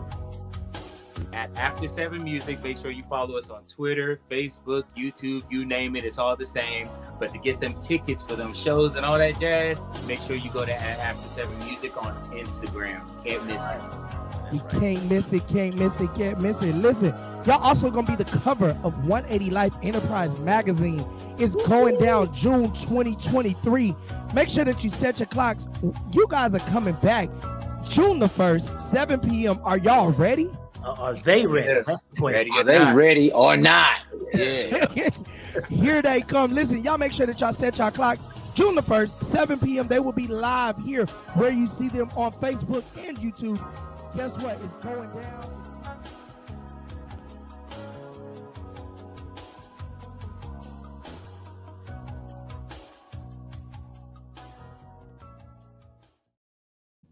At After 7 Music, make sure you follow us on Twitter, Facebook, YouTube, you name it. It's all the same. But to get them tickets for them shows and all that jazz, make sure you go to After 7 Music on Instagram. Can't miss it. You can't miss it, can't miss it, can't miss it. Listen, y'all also gonna be the cover of 180 Life Enterprise magazine. It's going down June 2023. Make sure that you set your clocks. You guys are coming back June the 1st, 7 p.m. Are y'all ready? Are they ready? Yes. That's the question. Are they ready or not? Yeah. Here they come. Listen, y'all make sure that y'all set y'all clocks. June the 1st, 7 p.m. They will be live here where you see them on Facebook and YouTube. Guess what? It's going down.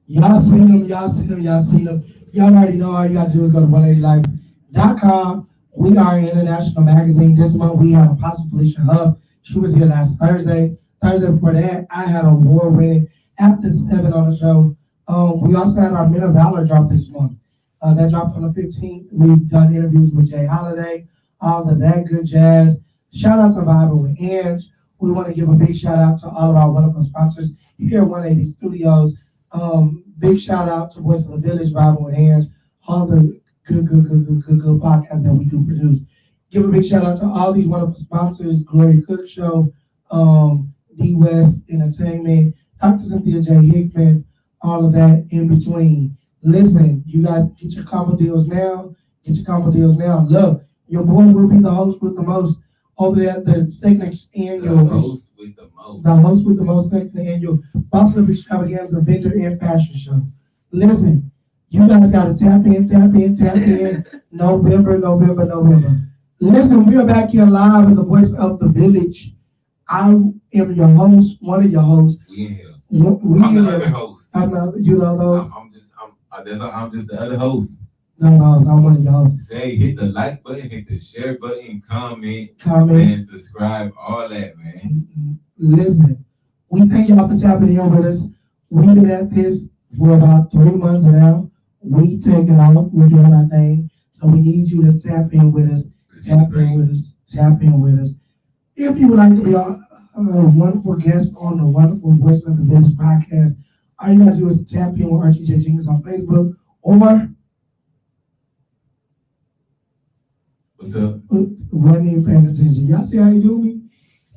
Y'all seen them, y'all seen them, y'all seen them. Y'all already know all you gotta do is go to 180life.com. We are an international magazine. This month we have Apostle Felicia Huff. She was here last Thursday. Thursday before that, I had an award-winning After 7 on the show. We also had our Men of Valor drop this month. That dropped on the 15th. We've done interviews with Jay Holiday, all of that good jazz. Shout out to Bible and Ange. We want to give a big shout out to all of our wonderful sponsors here at 180 Studios. Big shout out to Voice of the Village, Bible and Ange, all the good podcasts that we do produce. Give a big shout out to all these wonderful sponsors: Gloria Cook Show, D West Entertainment, Dr. Cynthia J. Hickman, all of that in between. Listen, you guys get your combo deals now. Get your combo deals now. Look, your boy will be the host with the most over there at the second annual. The host with the most. The host with the most second annual Boston Extravaganza Vendor and Fashion Show. Listen, you guys got to tap in. November. Listen, we are back here live in the Voice of the Village. I am your host, one of your hosts. We in here. I'm the other host. I'm you know those. I'm just the other host. No, I'm one of your hosts. Say, hit the like button, hit the share button, comment, and subscribe, all that, man. Listen, we thank y'all for tapping in with us. We've been at this for about 3 months now. We taking off, we're doing our thing. So we need you to tap in with us. Tap in with us. If you would like to be a wonderful guest on the Wonderful Voice of the Village podcast, all you gotta do is tap in with Archie J. Jenkins on Facebook or What's up? Wasn't even paying attention. Y'all see how you do me?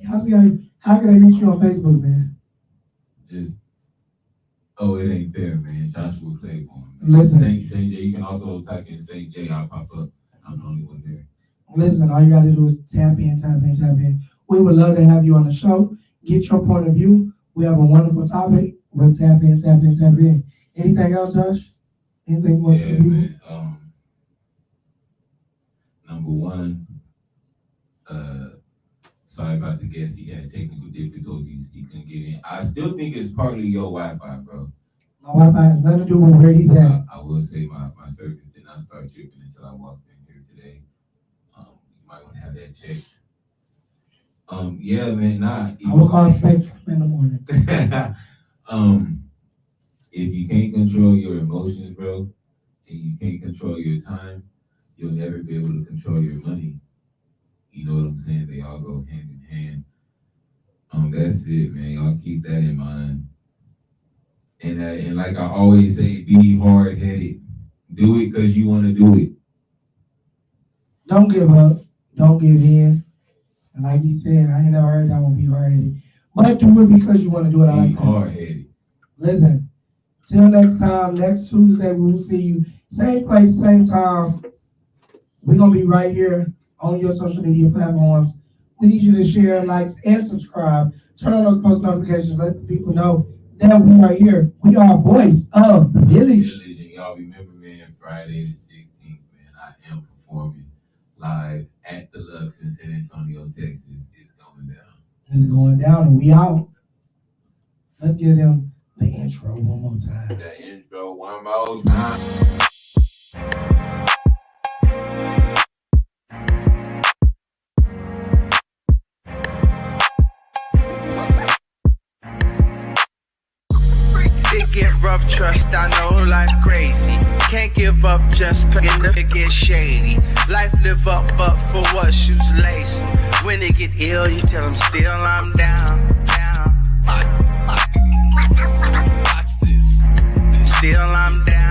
Y'all see how can I reach you on Facebook, man? Just, it ain't there, man. Joshua Claiborne. Listen. St. J. You can also type in St. J. I'll pop up. I'm the only one there. Listen, all you gotta do is tap in. We would love to have you on the show. Get your point of view. We have a wonderful topic. We'll tap in. Anything else, Josh? Anything more? Yeah, man. Number one, sorry about the guest. He had technical difficulties. He couldn't get in. I still think it's partly your Wi-Fi, bro. My Wi-Fi has nothing to do with where he's at. I will say my service did not start tripping until I walked in here today. You might want to have that checked. Yeah, man. I will call Spectrum in the morning. If you can't control your emotions, bro, and you can't control your time, you'll never be able to control your money. You know what I'm saying? They all go hand in hand. That's it, man. Y'all keep that in mind. And like I always say, be hard-headed. Do it because you want to do it. Don't give up. Don't give in. And like he said, I ain't never heard that one, be hard-headed. But do it because you want to do it. I like that. Be hard-headed. Listen, till next time, next Tuesday, we will see you. Same place, same time. We're going to be right here on your social media platforms. We need you to share, like, and subscribe. Turn on those post notifications. Let the people know that we are here. We are a voice of the village. And y'all remember, man, Friday the 16th, man. I am performing live at the Lux in San Antonio, Texas. It's going down. It's going down, and we out. Let's give them the intro one more time. The intro one more time. It get rough, trust, I know life crazy. Can't give up just cause it get shady. Life live up, but for what shoes lace. When they get ill, you tell them still I'm down. Still I'm down.